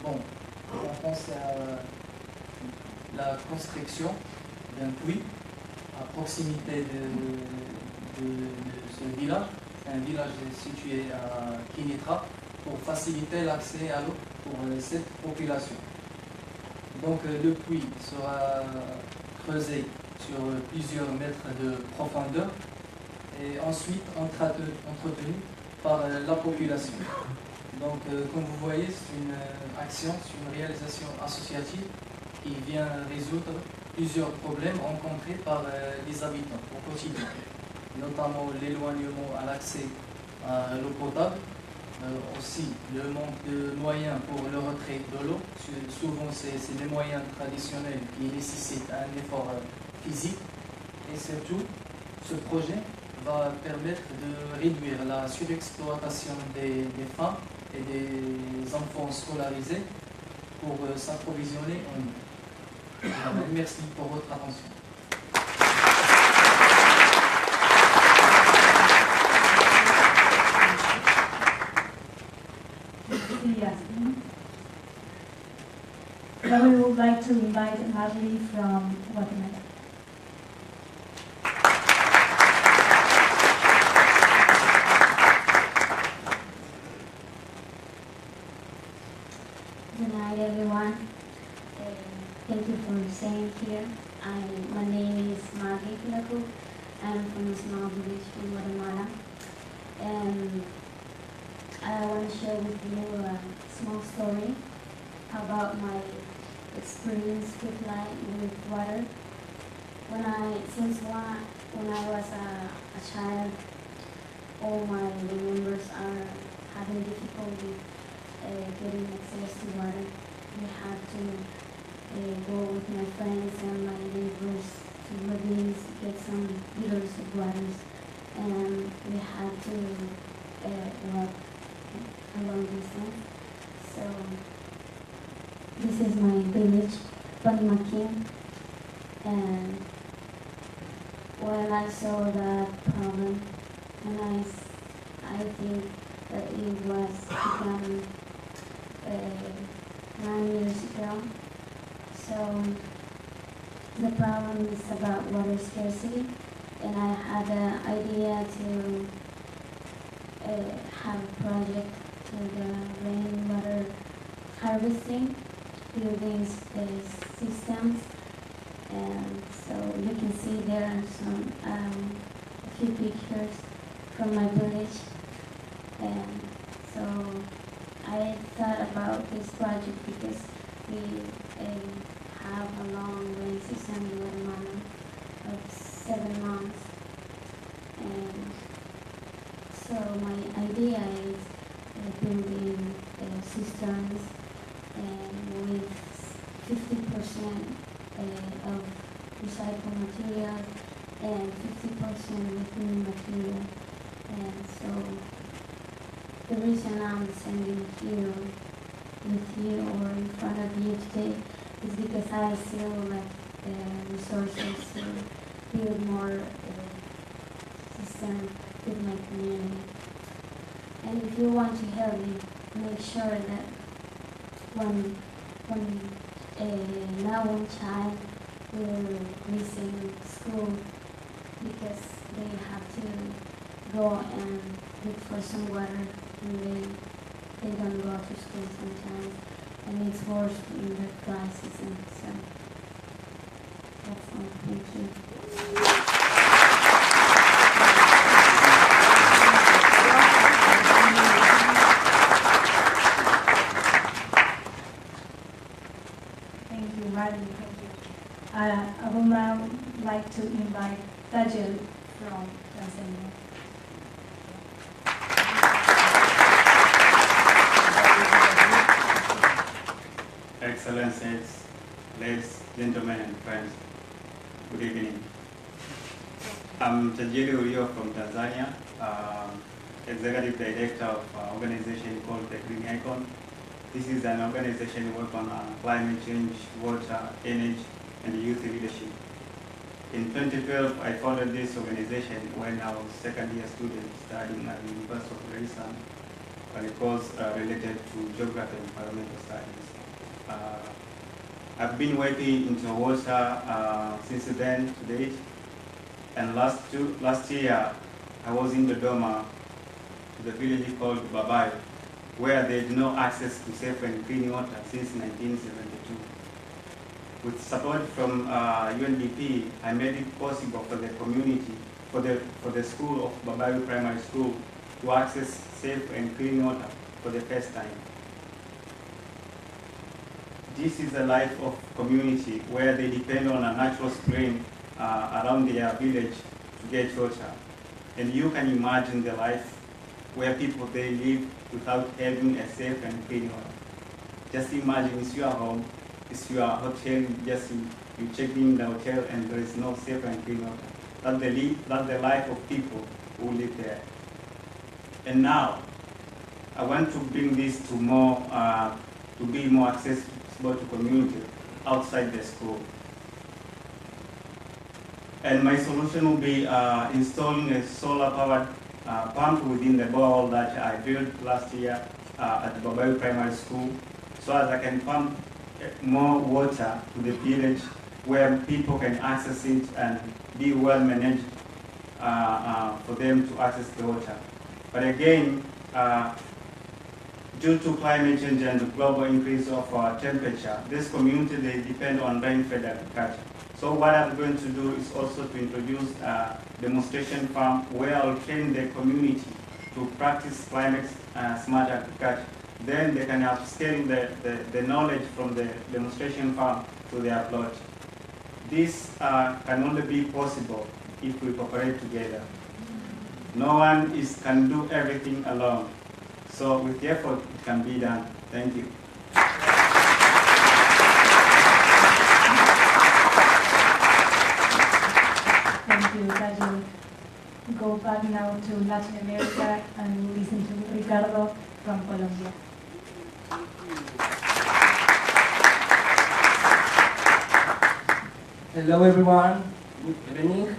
on pense à la construction d'un puits à proximité de ce village, un village situé à Kinitra, pour faciliter l'accès à l'eau pour cette population. Donc le puits sera creusé sur plusieurs mètres de profondeur et ensuite entretenu par la population. Donc comme vous voyez, c'est une action, c'est une réalisation associative qui vient résoudre plusieurs problèmes rencontrés par les habitants au quotidien, notamment l'éloignement à l'accès à l'eau potable, aussi le manque de moyens pour le retrait de l'eau. Souvent, c'est des moyens traditionnels qui nécessitent un effort physique. Et surtout, ce projet va permettre de réduire la surexploitation des femmes et des enfants scolarisés pour s'approvisionner en eau. Merci pour votre attention. Now we would like to invite Marley from Guatemala. Good night, everyone. Thank you for staying here. My name is Marley Pilacu. I'm from a small village in Guatemala. And I want to share with you a small story about my experience with water. When I was a child, all my members are having difficulty getting access to water. We had to go with my friends and my neighbors to ravines to get some liters of water, and we had to walk a long distance. So this is my village, Panimakin, and when I saw that problem, and I think that it was begun 9 years ago. So the problem is about water scarcity, and I had an idea to have a project to the rainwater harvesting, building systems, and so you can see there are some a few pictures from my village, and so I thought about this project because we have a long rain season in Guatemala of 7 months, and so my idea is building cisterns and with 50% of recycled material and 50% with new material. And so the reason I'm standing here with you or in front of you today is because I feel like resources to build more system with my community. And if you want to help me, make sure that when now one child will missing school because they have to go and look for some water and they don't go to school sometimes, and it's worse in the dry season. So that's all. Thank you. Thank you, Marilyn. Thank you. I would now like to invite Tajel from Tanzania. Excellencies, ladies, gentlemen, and friends, good evening. I'm Tajiri Urio from Tanzania, Executive Director of an organization called the Green Icon. This is an organization working on climate change, water, energy, and youth leadership. In 2012, I founded this organization when I was a second-year student studying at the University of Lausanne, on a course related to geography and environmental studies. I've been working into water since then to date, and last year I was in Dodoma, to the village called Babai, where they had no access to safe and clean water since 1972. With support from UNDP, I made it possible for the community, for the school of Babai Primary School, to access safe and clean water for the first time. This is a life of community where they depend on a natural spring around their village to get water. And you can imagine the life where people they live without having a safe and clean water. Just imagine it's your home, it's your hotel, you check in the hotel and there is no safe and clean water. That's the life of people who live there. And now, I want to bring this to to be more accessible to community outside the school. And my solution will be installing a solar-powered pump within the borehole that I built last year at the Babai Primary School, so as I can pump more water to the village where people can access it and be well managed for them to access the water. But again, due to climate change and the global increase of temperature, this community, they depend on rain-fed agriculture. So what I'm going to do is also to introduce a demonstration farm where I'll train the community to to practice climate smart agriculture. Then they can upscale the knowledge from the demonstration farm to their plot. This can only be possible if we cooperate together. No one can do everything alone. So with the effort, it can be done. Thank you. Thank you, Raju. Go back now to Latin America and listen to Ricardo from Colombia. Hello everyone, good evening.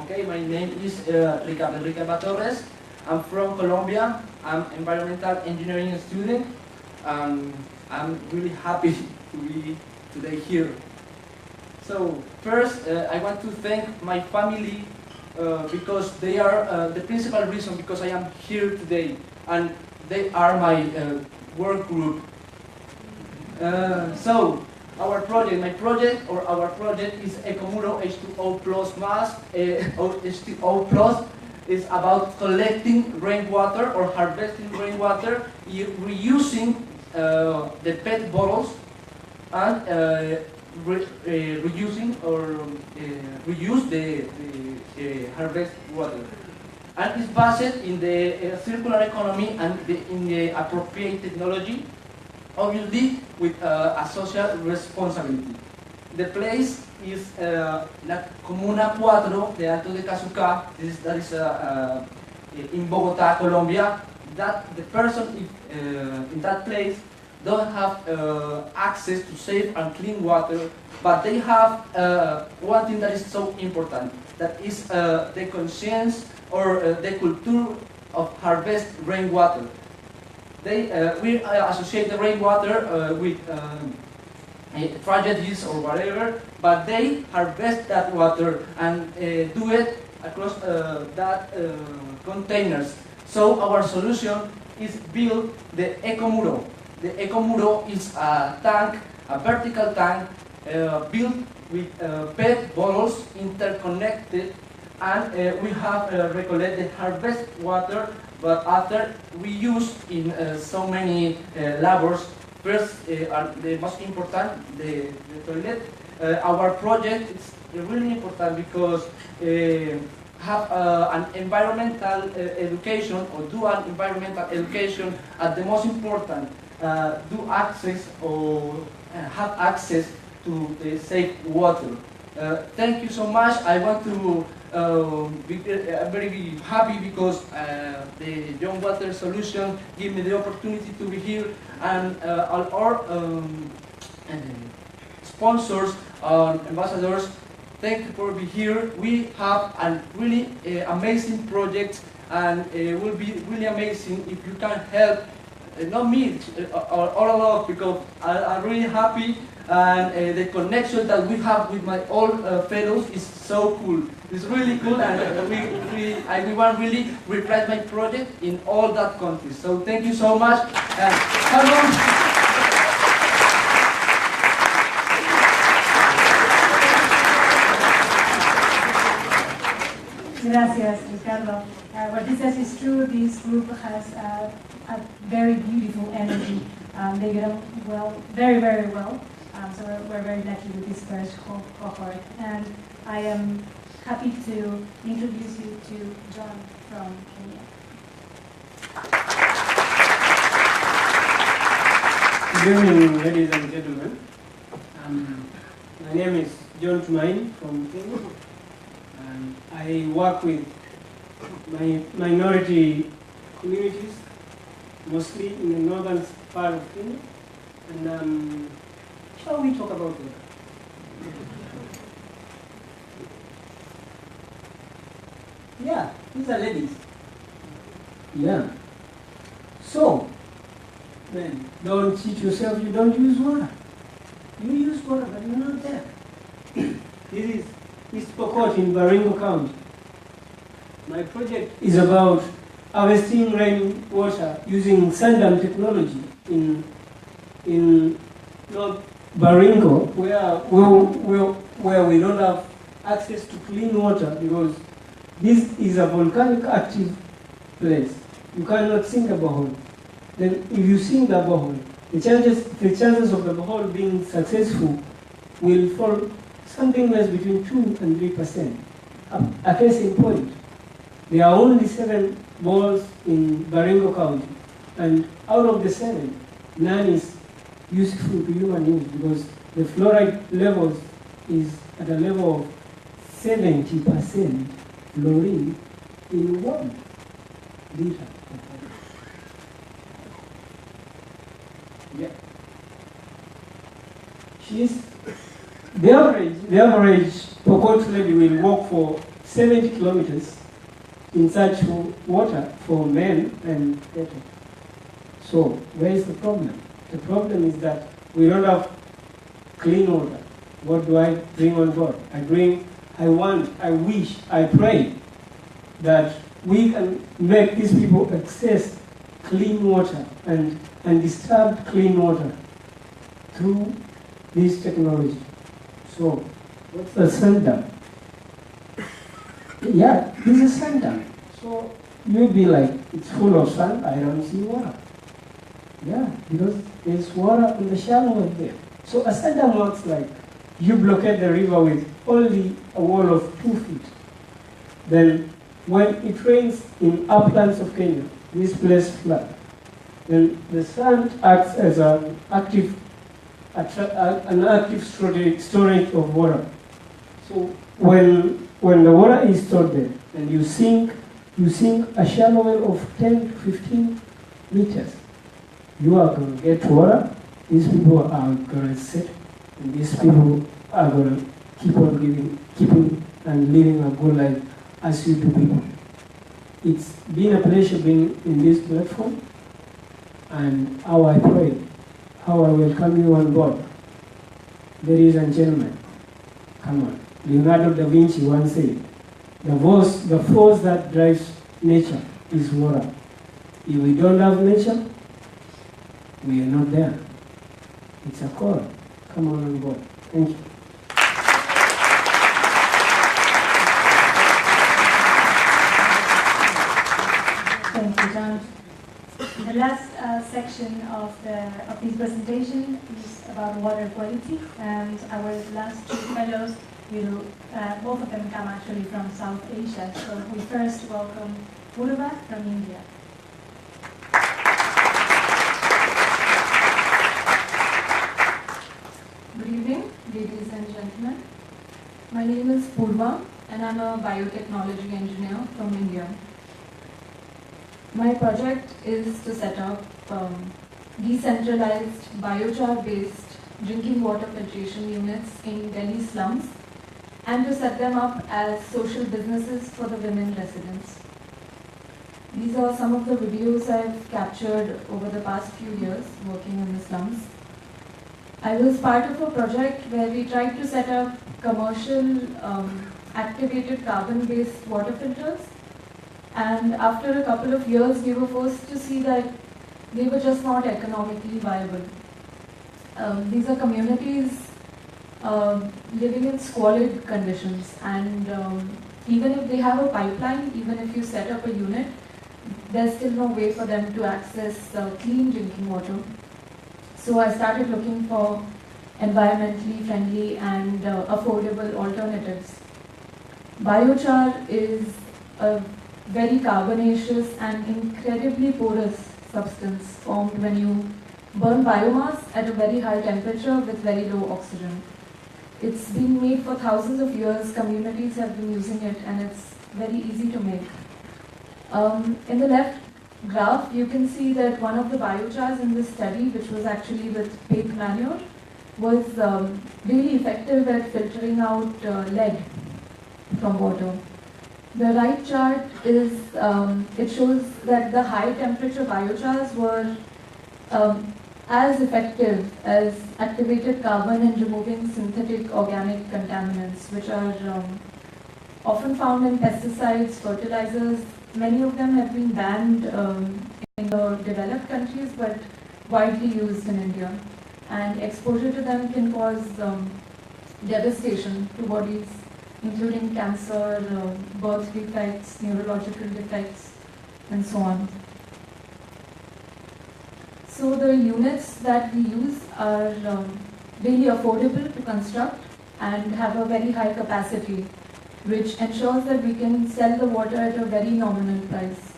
Okay, my name is Ricardo Torres. I'm from Colombia. I'm environmental engineering student. I'm really happy to be today here. So first, I want to thank my family because they are the principal reason because I am here today, and they are my work group. So our project is Ecomuro H2O Plus Mass. H2O Plus is about collecting rainwater or harvesting rainwater, reusing the PET bottles, and reuse the harvest water. And it's based in the circular economy and in the appropriate technology, obviously with a social responsibility. The place is La Comuna 4 de Alto de Cazuca. That is in Bogotá, Colombia. That the person in that place don't have access to safe and clean water, but they have one thing that is so important, that is the conscience or the culture of harvest rainwater. We associate the rainwater with tragedies or whatever, but they harvest that water and do it across that containers. So our solution is build the Ecomuro. The Ecomuro is a tank, a vertical tank, built with PET bottles interconnected, and we have recollected harvest water, but after we use in so many labors. First, the most important, the toilet. Our project is really important because have an environmental education, or do an environmental education at the most important, do access or have access to the safe water. Thank you so much. I want to be very happy because the Young Water Solution give me the opportunity to be here, and all our sponsors, ambassadors, thank you for being here. We have a really amazing project, and it will be really amazing if you can help, not me, all along, because I'm really happy, and the connection that we have with my old fellows is so cool. It's really cool, and we want really replace my project in all that countries. So thank you so much. Gracias, Ricardo. What he says is true. This group has a very beautiful energy. They get on well, very, very well. So we're very lucky with this first cohort. And I am happy to introduce you to John from Kenya. Good evening, ladies and gentlemen. My name is John Tumaini from Kenya. I work with minority communities, mostly in the northern part of Kenya. And shall we talk about that? Yeah, these are ladies. Yeah. So, then, don't cheat yourself, you don't use water. You use water, but you're not there. This is East Pokot in Baringo County. My project is about harvesting rainwater using sand-dam technology in North Baringo, where we don't have access to clean water because this is a volcanic active place. You cannot sink a borehole. Then if you sink the borehole, the chances of the borehole being successful will fall something less between 2 and 3%. A case in point, there are only 7 boreholes in Baringo County, and out of the 7, none is useful to human use because the fluoride levels is at a level of 70% fluorine in 1 liter of water. Yeah. The average Pokot lady will walk for 70 kilometers in such water for men and cattle. So where is the problem? The problem is that we don't have clean water. What do I bring on board? I wish, I pray that we can make these people access clean water and undisturbed clean water through this technology. So, what's the center? Yeah, this is center. So, you'll be like, it's full of sand, I don't see water. Yeah, because there's water in the shallow of there. So, a center works like you blockade the river with only a wall of 2 feet. Then, when it rains in uplands of Kenya, this place flood. Then the sand acts as an active storage of water. So when the water is stored there and you sink a shallow well of 10 to 15 meters, you are going to get water. These people are going to sit, and these people are going to keeping and living a good life as you do people. It's been a pleasure being in this platform, and how I pray, how I welcome you on board. Ladies and gentlemen, come on. Leonardo da Vinci once said, the force that drives nature is water. If we don't have nature, we are not there. It's a call. Come on board. Thank you. Thank you, John. The last section of this presentation is about water quality, and our last 2 fellows will, both of them come actually from South Asia. So we first welcome Purva from India. Good evening, ladies and gentlemen. My name is Purva, and I'm a biotechnology engineer from India. My project is to set up decentralized biochar-based drinking water filtration units in Delhi slums and to set them up as social businesses for the women residents. These are some of the videos I've captured over the past few years working in the slums. I was part of a project where we tried to set up commercial activated carbon-based water filters. And after a couple of years, we were forced to see that they were just not economically viable. These are communities living in squalid conditions, and even if they have a pipeline, even if you set up a unit, there's still no way for them to access clean drinking water. So I started looking for environmentally friendly and affordable alternatives. Biochar is a very carbonaceous and incredibly porous substance formed when you burn biomass at a very high temperature with very low oxygen. It's been made for thousands of years, communities have been using it, and it's very easy to make. In the left graph, you can see that one of the biochars in this study, which was actually with pig manure, was really effective at filtering out lead from water. The right chart is, it shows that the high temperature biochars were as effective as activated carbon in removing synthetic organic contaminants, which are often found in pesticides, fertilizers. Many of them have been banned in the developed countries, but widely used in India. And exposure to them can cause devastation to bodies, including cancer, birth defects, neurological defects. and so on. So the units that we use are really affordable to construct and have a very high capacity, which ensures that we can sell the water at a very nominal price.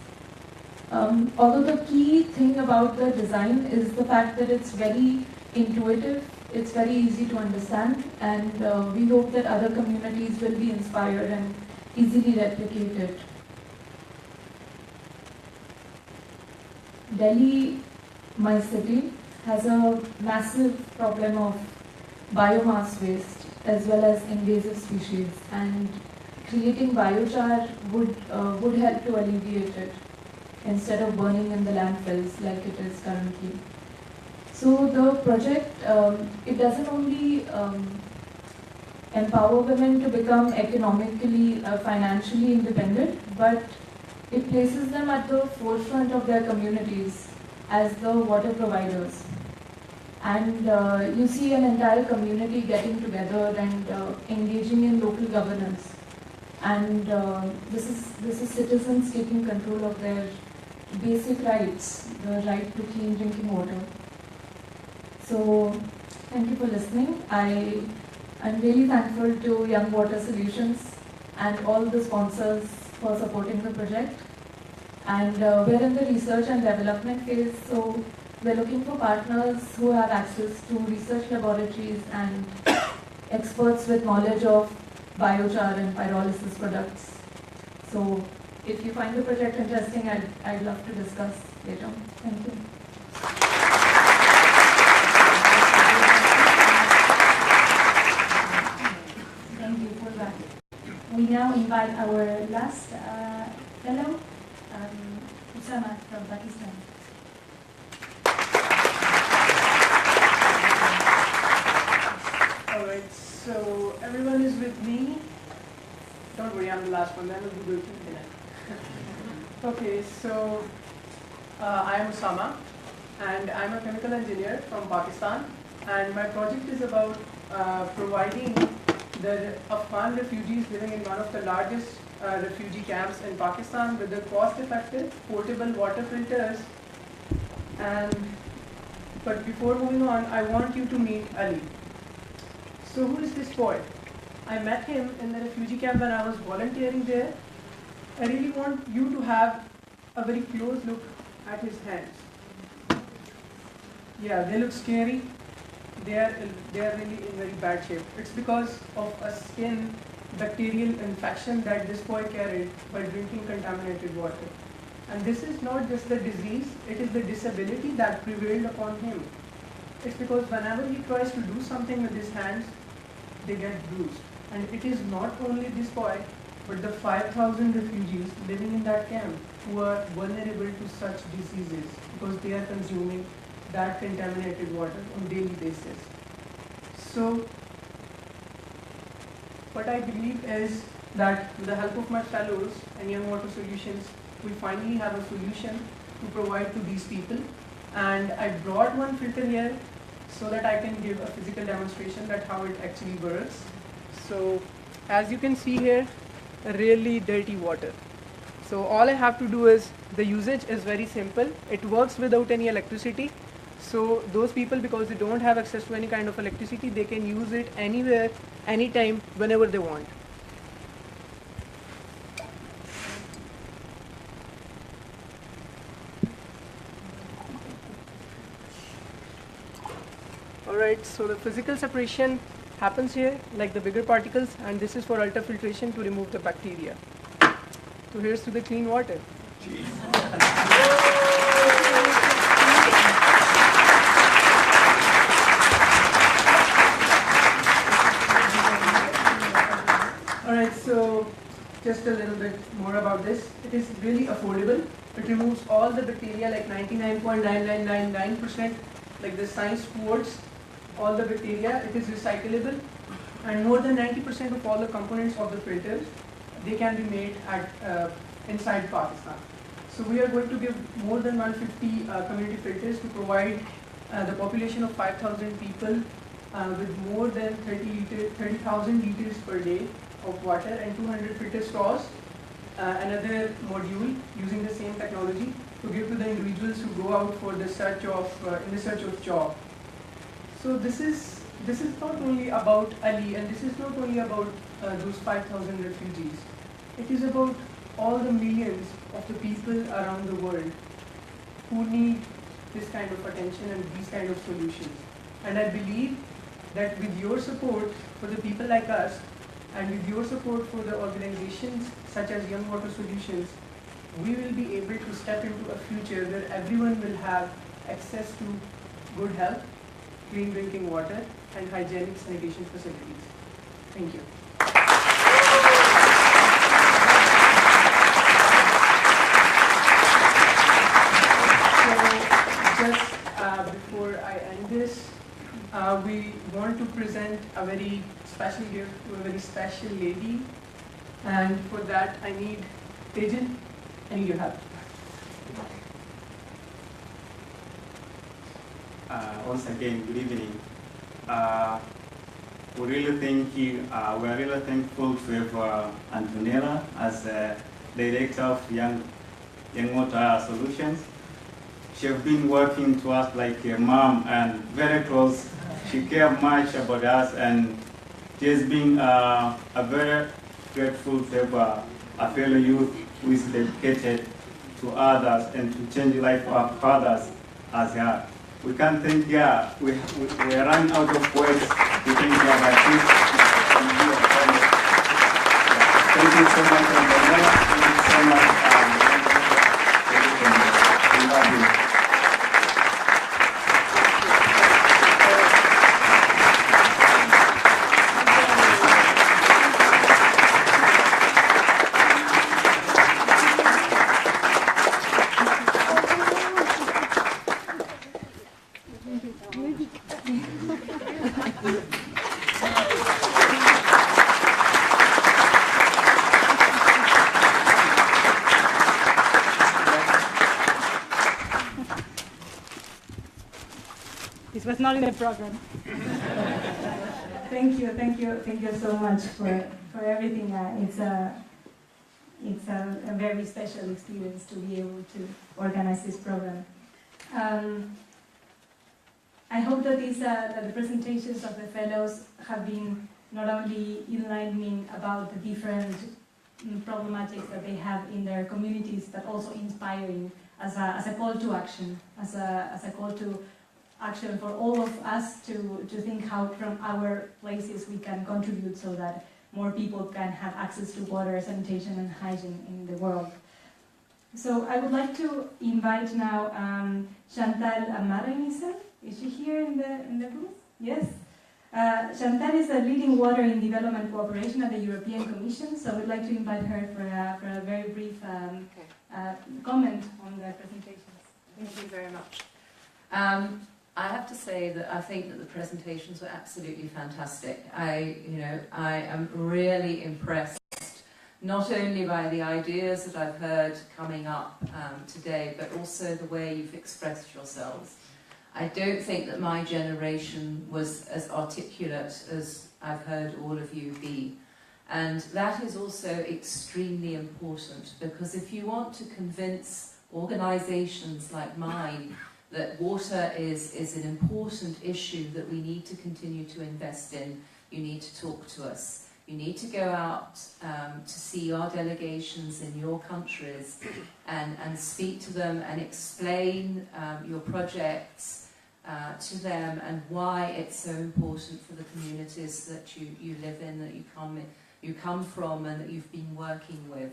Although the key thing about the design is the fact that it's very intuitive, it's very easy to understand, and we hope that other communities will be inspired and easily replicate it. Delhi, my city, has a massive problem of biomass waste as well as invasive species, and creating biochar would help to alleviate it instead of burning in the landfills like it is currently. So the project, it doesn't only empower women to become economically, financially independent, but it places them at the forefront of their communities as the water providers. And you see an entire community getting together and engaging in local governance. And this is citizens taking control of their basic rights, the right to clean drinking water. So, thank you for listening. I'm really thankful to Young Water Solutions and all the sponsors for supporting the project. And we're in the research and development phase, so we're looking for partners who have access to research laboratories and experts with knowledge of biochar and pyrolysis products. So, if you find the project interesting, I'd love to discuss later. Thank you. Thank you for that. We now invite our last fellow, Usama from Pakistan. Alright, so everyone is with me. Don't worry, I'm the last one, then we'll be good. Okay, so I am Usama, and I'm a chemical engineer from Pakistan, and my project is about providing the Afghan refugees living in one of the largest refugee camps in Pakistan with the cost-effective portable water filters. But before moving on, I want you to meet Ali. So who is this boy? I met him in the refugee camp when I was volunteering there. I really want you to have a very close look at his hands. Yeah, they look scary. They are really in very bad shape. It's because of a skin bacterial infection that this boy carried by drinking contaminated water. And this is not just the disease, it is the disability that prevailed upon him. It's because whenever he tries to do something with his hands, they get bruised. And it is not only this boy, but the 5,000 refugees living in that camp who are vulnerable to such diseases because they are consuming that contaminated water on a daily basis. So, what I believe is that with the help of my fellows and Young Water Solutions, we finally have a solution to provide to these people. And I brought one filter here so that I can give a physical demonstration that how it actually works. So, as you can see here, really dirty water. So all I have to do is, the usage is very simple. It works without any electricity. So those people, because they don't have access to any kind of electricity, they can use it anywhere, anytime, whenever they want. Alright, so the physical separation happens here, like the bigger particles, and this is for ultrafiltration to remove the bacteria. So here's to the clean water. Alright, so just a little bit more about this. It is really affordable. It removes all the bacteria, like 99.9999%, like the science quotes all the bacteria. It is recyclable, and more than 90% of all the components of the filters, they can be made at inside Pakistan. So we are going to give more than 150 community filters to provide the population of 5,000 people with more than 30,000 liters per day of water and 200 filter straws. another module using the same technology to give to the individuals who go out for the search of in the search of job. So this is not only about Ali, and this is not only about those 5,000 refugees. It is about all the millions of the people around the world who need this kind of attention and these kind of solutions. And I believe that with your support for the people like us, and with your support for the organizations such as Young Water Solutions, we will be able to step into a future where everyone will have access to good health, clean drinking water, and hygienic sanitation facilities. Thank you. So just before I end this, we want to present a very special gift to a very special lady, and for that I need Tejan. I need your help. Once again, good evening. We are really thankful to have Antonella as Director of Young Water Solutions. She has been working to us like a mom and very close. She cares much about us, and she has been a very grateful to have a fellow youth who is dedicated to others and to change the life of others as her. We can't thank her. We are running out of words to thank her, but thank you so much, Antonella. Thank you so much. We love you. This was not in the program. Thank you so much for everything. It's a very special experience to be able to organize this program. I hope that the presentations of the fellows have been not only enlightening about the different problematics that they have in their communities, but also inspiring as a call to action, as a call to action for all of us to think how from our places we can contribute so that more people can have access to water, sanitation and hygiene in the world. So I would like to invite now Chantal Amarenisen. Is she here in the booth? Yes. Chantal is a leading water in development cooperation at the European Commission, so we'd like to invite her for a very brief comment on the presentations. Thank you very much. I have to say that I think that the presentations were absolutely fantastic. I am really impressed, not only by the ideas that I've heard coming up today, but also the way you've expressed yourselves. I don't think that my generation was as articulate as I've heard all of you be. And that is also extremely important, because if you want to convince organisations like mine that water is an important issue that we need to continue to invest in, you need to talk to us. You need to go out to see our delegations in your countries and speak to them and explain your projects to them and why it's so important for the communities that you live in, that you come from and that you've been working with.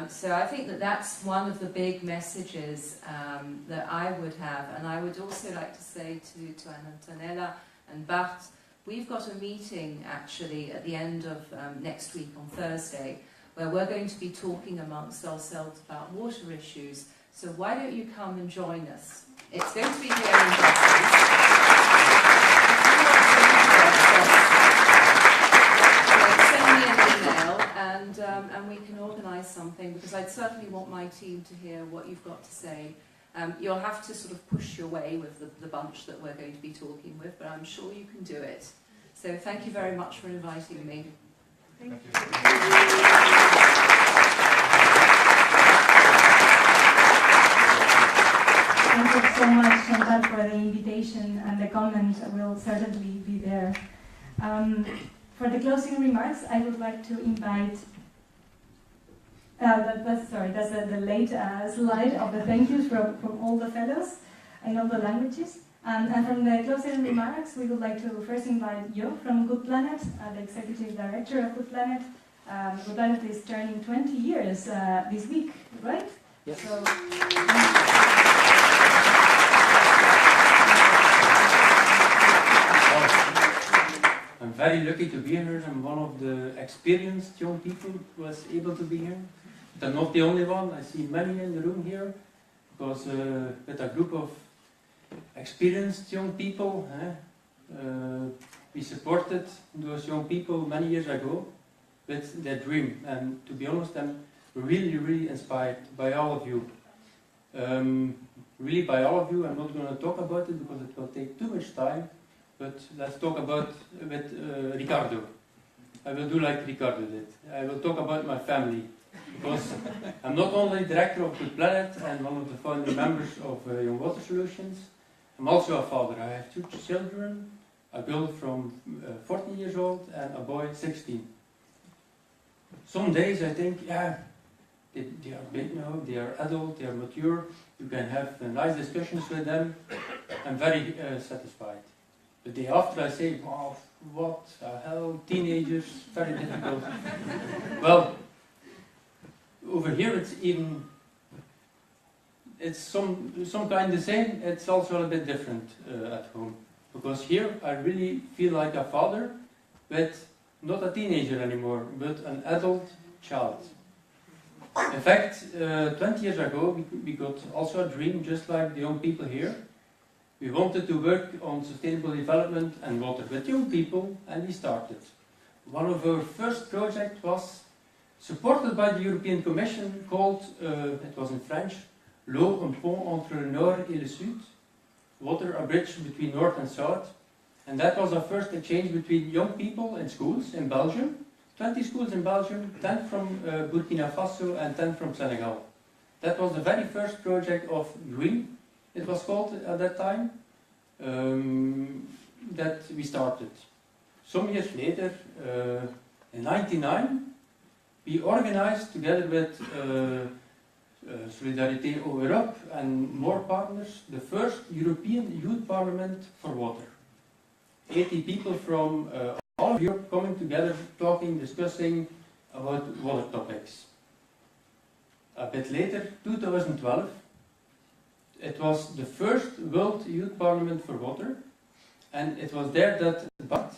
So I think that that's one of the big messages that I would have. And I would also like to say to Antonella and Bart, we've got a meeting actually at the end of next week on Thursday, where we're going to be talking amongst ourselves about water issues. So why don't you come and join us? It's going to be here in Brussels. And we can organise something, because I'd certainly want my team to hear what you've got to say. You'll have to sort of push your way with the bunch that we're going to be talking with, but I'm sure you can do it. So thank you very much for inviting me. Thank you. so much, Chantal, for the invitation and the comment. Will certainly be there. For the closing remarks, I would like to invite. That's the late slide of the thank yous from all the fellows in all the languages. And from the closing remarks, we would like to first invite Jo from Good Planet, the executive director of Good Planet. Good Planet is turning 20 years this week, right? Yes. So, I'm very lucky to be here. I'm one of the experienced young people who was able to be here. But I'm not the only one. I see many in the room here, because with a group of experienced young people, we supported those young people many years ago with their dream. And to be honest, I'm really, really inspired by all of you. Really by all of you. I'm not going to talk about it because it will take too much time. But let's talk about with Ricardo. I will do like Ricardo did. I will talk about my family, because I'm not only director of Good Planet and one of the founding members of Young Water Solutions, I'm also a father. I have 2 children, a girl from 14 years old and a boy 16. Some days I think, yeah, they are big now, they are adult, they are mature, you can have nice discussions with them. I'm very satisfied. The day after I say, wow, what the hell, teenagers, very difficult. Well, over here it's some kind the same, it's also a bit different at home. Because here I really feel like a father, but not a teenager anymore, but an adult child. In fact, 20 years ago we got also a dream, just like the young people here. We wanted to work on sustainable development and water with young people, and we started. One of our first projects was supported by the European Commission, called, it was in French, L'eau, un pont entre le nord et le sud, water, a bridge between north and south. And that was our first exchange between young people in schools in Belgium, 20 schools in Belgium, 10 from Burkina Faso and 10 from Senegal. That was the very first project of GREEN, it was called at that time, that we started. Some years later, in 1999, we organized together with Solidarité Europe and more partners the first European Youth Parliament for Water. 80 people from all of Europe coming together, talking, discussing about water topics. A bit later, 2012, it was the first World Youth Parliament for Water, and it was there that Bart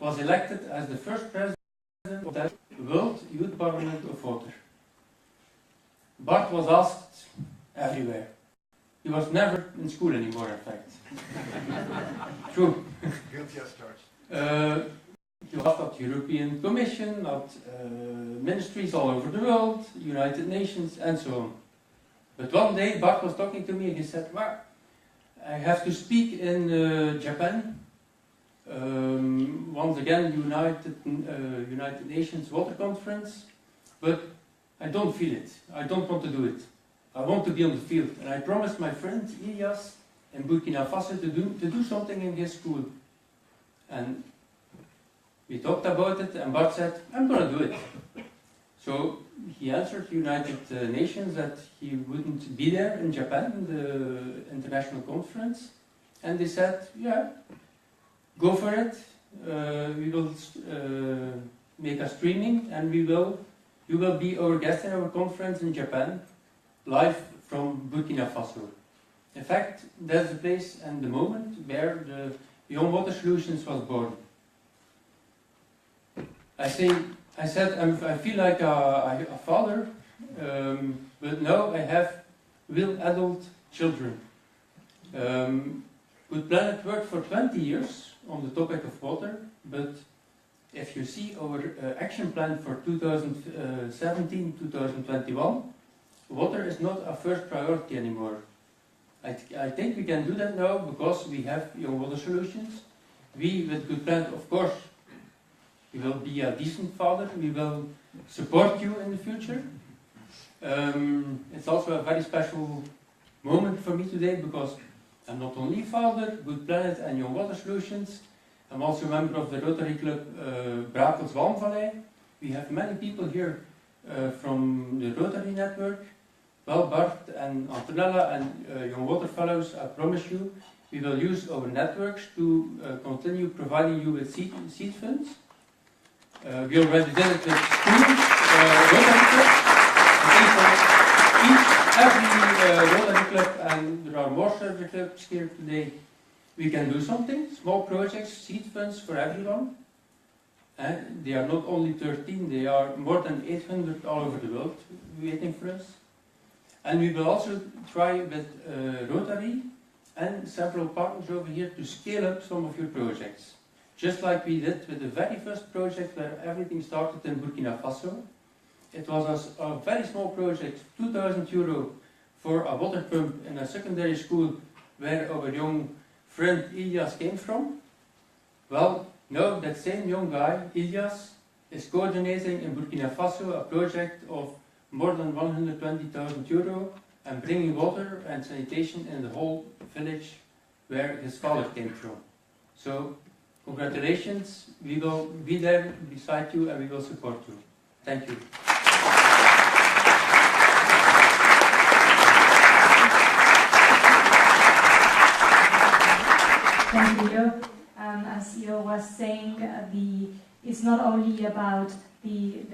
was elected as the first president of that World Youth Parliament of Water. Bart was asked everywhere. He was never in school anymore, in fact. True. Guilty as charged. He was at the European Commission, at ministries all over the world, United Nations, and so on. But one day Bart was talking to me and he said, well, I have to speak in Japan. Once again, United Nations Water Conference, but I don't feel it. I don't want to do it. I want to be on the field. And I promised my friend Ilias in Burkina Faso to do something in his school. And we talked about it, and Bart said, I'm going to do it. So he answered United Nations that he wouldn't be there in Japan, the international conference. And they said, yeah, go for it. We will make a streaming, and you will be our guest in our conference in Japan, live from Burkina Faso. In fact, that's the place and the moment where the Young Water Solutions was born. I said I feel like a father, but now I have real adult children. Good Planet worked for 20 years on the topic of water, but if you see our action plan for 2017-2021, water is not a first priority anymore. I think we can do that now because we have Young Water Solutions. We, with Good Planet, of course, we will be a decent father. We will support you in the future. It's also a very special moment for me today because I'm not only founder, Good Planet and Young Water Solutions, I'm also a member of the Rotary Club Brakels Walmvallei. We have many people here from the Rotary Network. Well, Bart and Antonella and Young Water Fellows, I promise you, we will use our networks to continue providing you with seed funds. We already did it with schools, Rotary Club. Every Rotary Club, and there are more Rotary Clubs here today, we can do something, small projects, seed funds for everyone. They are not only 13, they are more than 800 all over the world waiting for us. And we will also try with Rotary and several partners over here to scale up some of your projects. Just like we did with the very first project where everything started in Burkina Faso. It was a very small project, €2,000 for a water pump in a secondary school where our young friend Ilias came from. Well, now that same young guy, Ilias, is coordinating in Burkina Faso a project of more than €120,000 and bringing water and sanitation in the whole village where his father came from. So, congratulations, we will be there beside you and we will support you. Thank you. Thank you, Leo. As Leo was saying, it's not only about the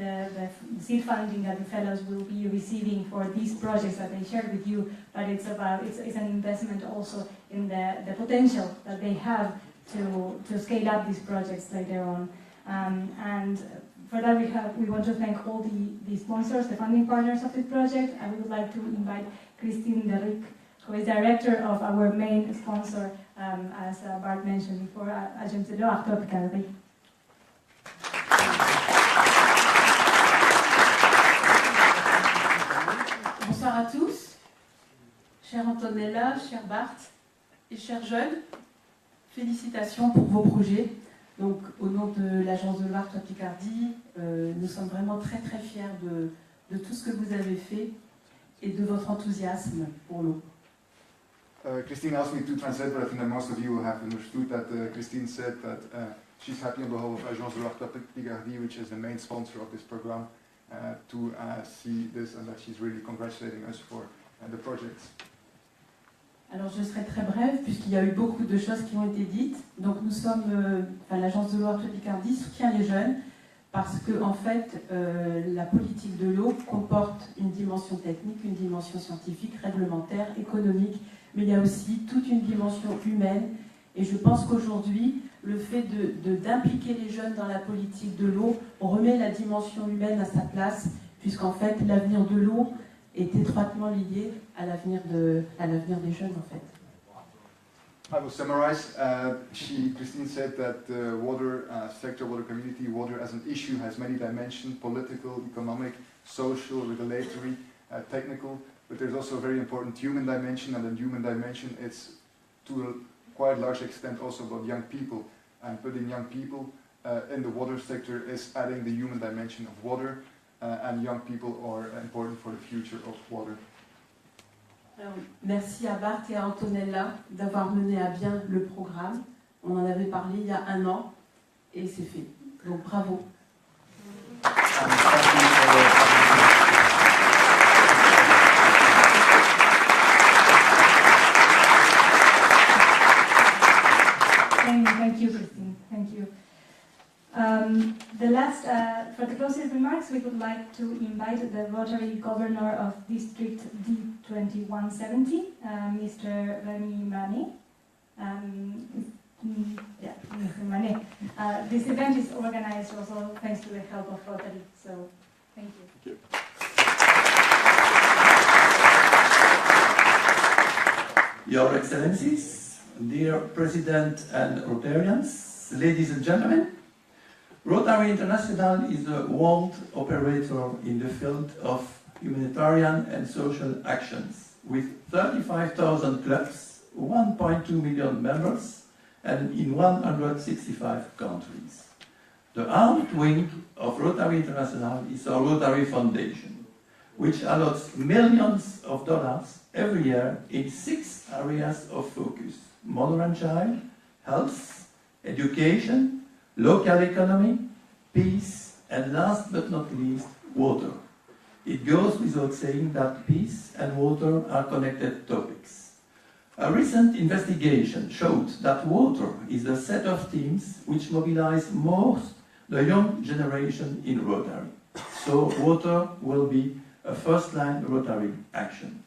seed funding that the fellows will be receiving for these projects that they shared with you, but it's an investment also in the potential that they have to scale up these projects later on. And for that we want to thank all the sponsors, the funding partners of this project. I would like to invite Christine Derrick, who is director of our main sponsor, as Bart mentioned before, Agence de l'eau, Arthur Picardie. Bonsoir à tous, chère Antonella, cher Bart et chers jeunes. Félicitations pour vos projets. Donc, au nom de l'agence de l'eau Artois Picardie, nous sommes vraiment très très fiers de tout ce que vous avez fait et de votre enthousiasme pour l'eau. Christine asked me to translate, but I think that most of you will have understood that Christine said that she's happy on behalf of Agence de l'eau Artois Picardie, which is the main sponsor of this program, to see this, and that she's really congratulating us for the projects. Alors je serai très brève puisqu'il y a eu beaucoup de choses qui ont été dites. Donc nous sommes, l'agence de l'eau Artois Picardie soutient les jeunes parce que en fait la politique de l'eau comporte une dimension technique, une dimension scientifique, réglementaire, économique, mais il y a aussi toute une dimension humaine. Et je pense qu'aujourd'hui, le fait d'impliquer les jeunes dans la politique de l'eau, on remet la dimension humaine à sa place, puisqu'en fait l'avenir de l'eau est étroitement lié à l'avenir des jeunes en fait. I will summarize. Christine said that the water sector, water community, water as an issue has many dimensions: political, economic, social, regulatory, technical. But there's also a very important human dimension, and the human dimension is to a quite large extent also about young people. And putting young people in the water sector is adding the human dimension of water, and young people are important for the future of water. Alors, merci à Bart et à Antonella d'avoir mené à bien le programme. On en avait parlé il y a 1 an et c'est fait. Donc bravo. Thank you, Christine. Thank you. For the closing remarks, we would like to invite the Rotary Governor of District D2170, Mr. Remy Manet. Mr. Manet. This event is organized also thanks to the help of Rotary, so thank you. Your Excellencies, dear President and Rotarians, ladies and gentlemen, Rotary International is a world operator in the field of humanitarian and social actions, with 35,000 clubs, 1.2 million members, and in 165 countries. The armed wing of Rotary International is our Rotary Foundation, which allots millions of dollars every year in 6 areas of focus: mother and child, health, education, local economy, peace, and last but not least, water. It goes without saying that peace and water are connected topics. A recent investigation showed that water is a set of themes which mobilize most the young generation in Rotary. So water will be a first-line Rotary action.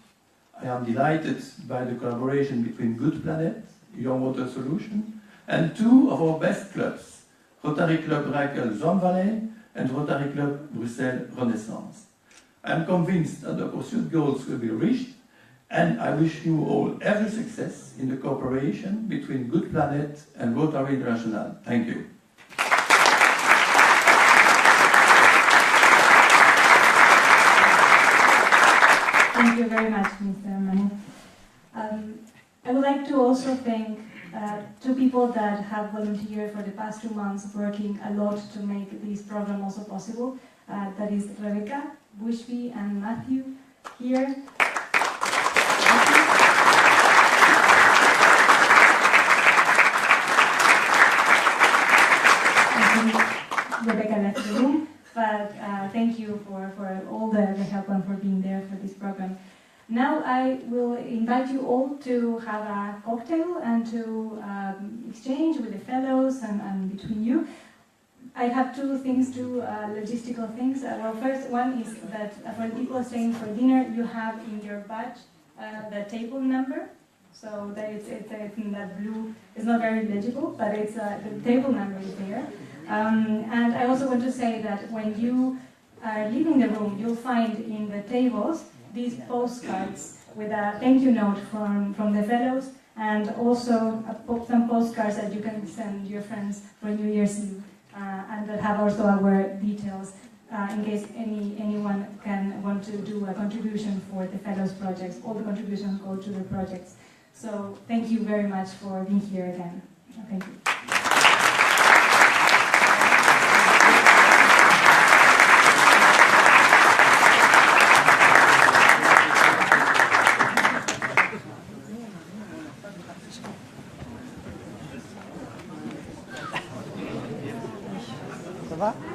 I am delighted by the collaboration between Good Planet, Young Water Solution, and 2 of our best clubs, Rotary Club Rijkel Zwamvallei and Rotary Club Bruxelles Renaissance. I am convinced that the pursued goals will be reached, and I wish you all every success in the cooperation between Good Planet and Rotary International. Thank you. Thank you very much, Mr. Manu. I would like to also thank 2 people that have volunteered for the past 2 months, working a lot to make this program also possible. That is Rebecca Bushby and Matthew here. Rebecca left the room, but thank you for all the help and for being there for this program. Now I will invite you all to have a cocktail and to exchange with the fellows and between you. I have 2 things, 2 logistical things. Well, first one is that for the people staying for dinner, you have in your badge the table number. So that it's in that blue. It's not very legible, but it's the table number is there. And I also want to say that when you are leaving the room, you'll find in the tables these postcards with a thank you note from the fellows, and also some postcards that you can send your friends for New Year's Eve, and that have also our details in case anyone can want to do a contribution for the fellows projects. All the contributions go to the projects. So thank you very much for being here again. Thank you. Ça va?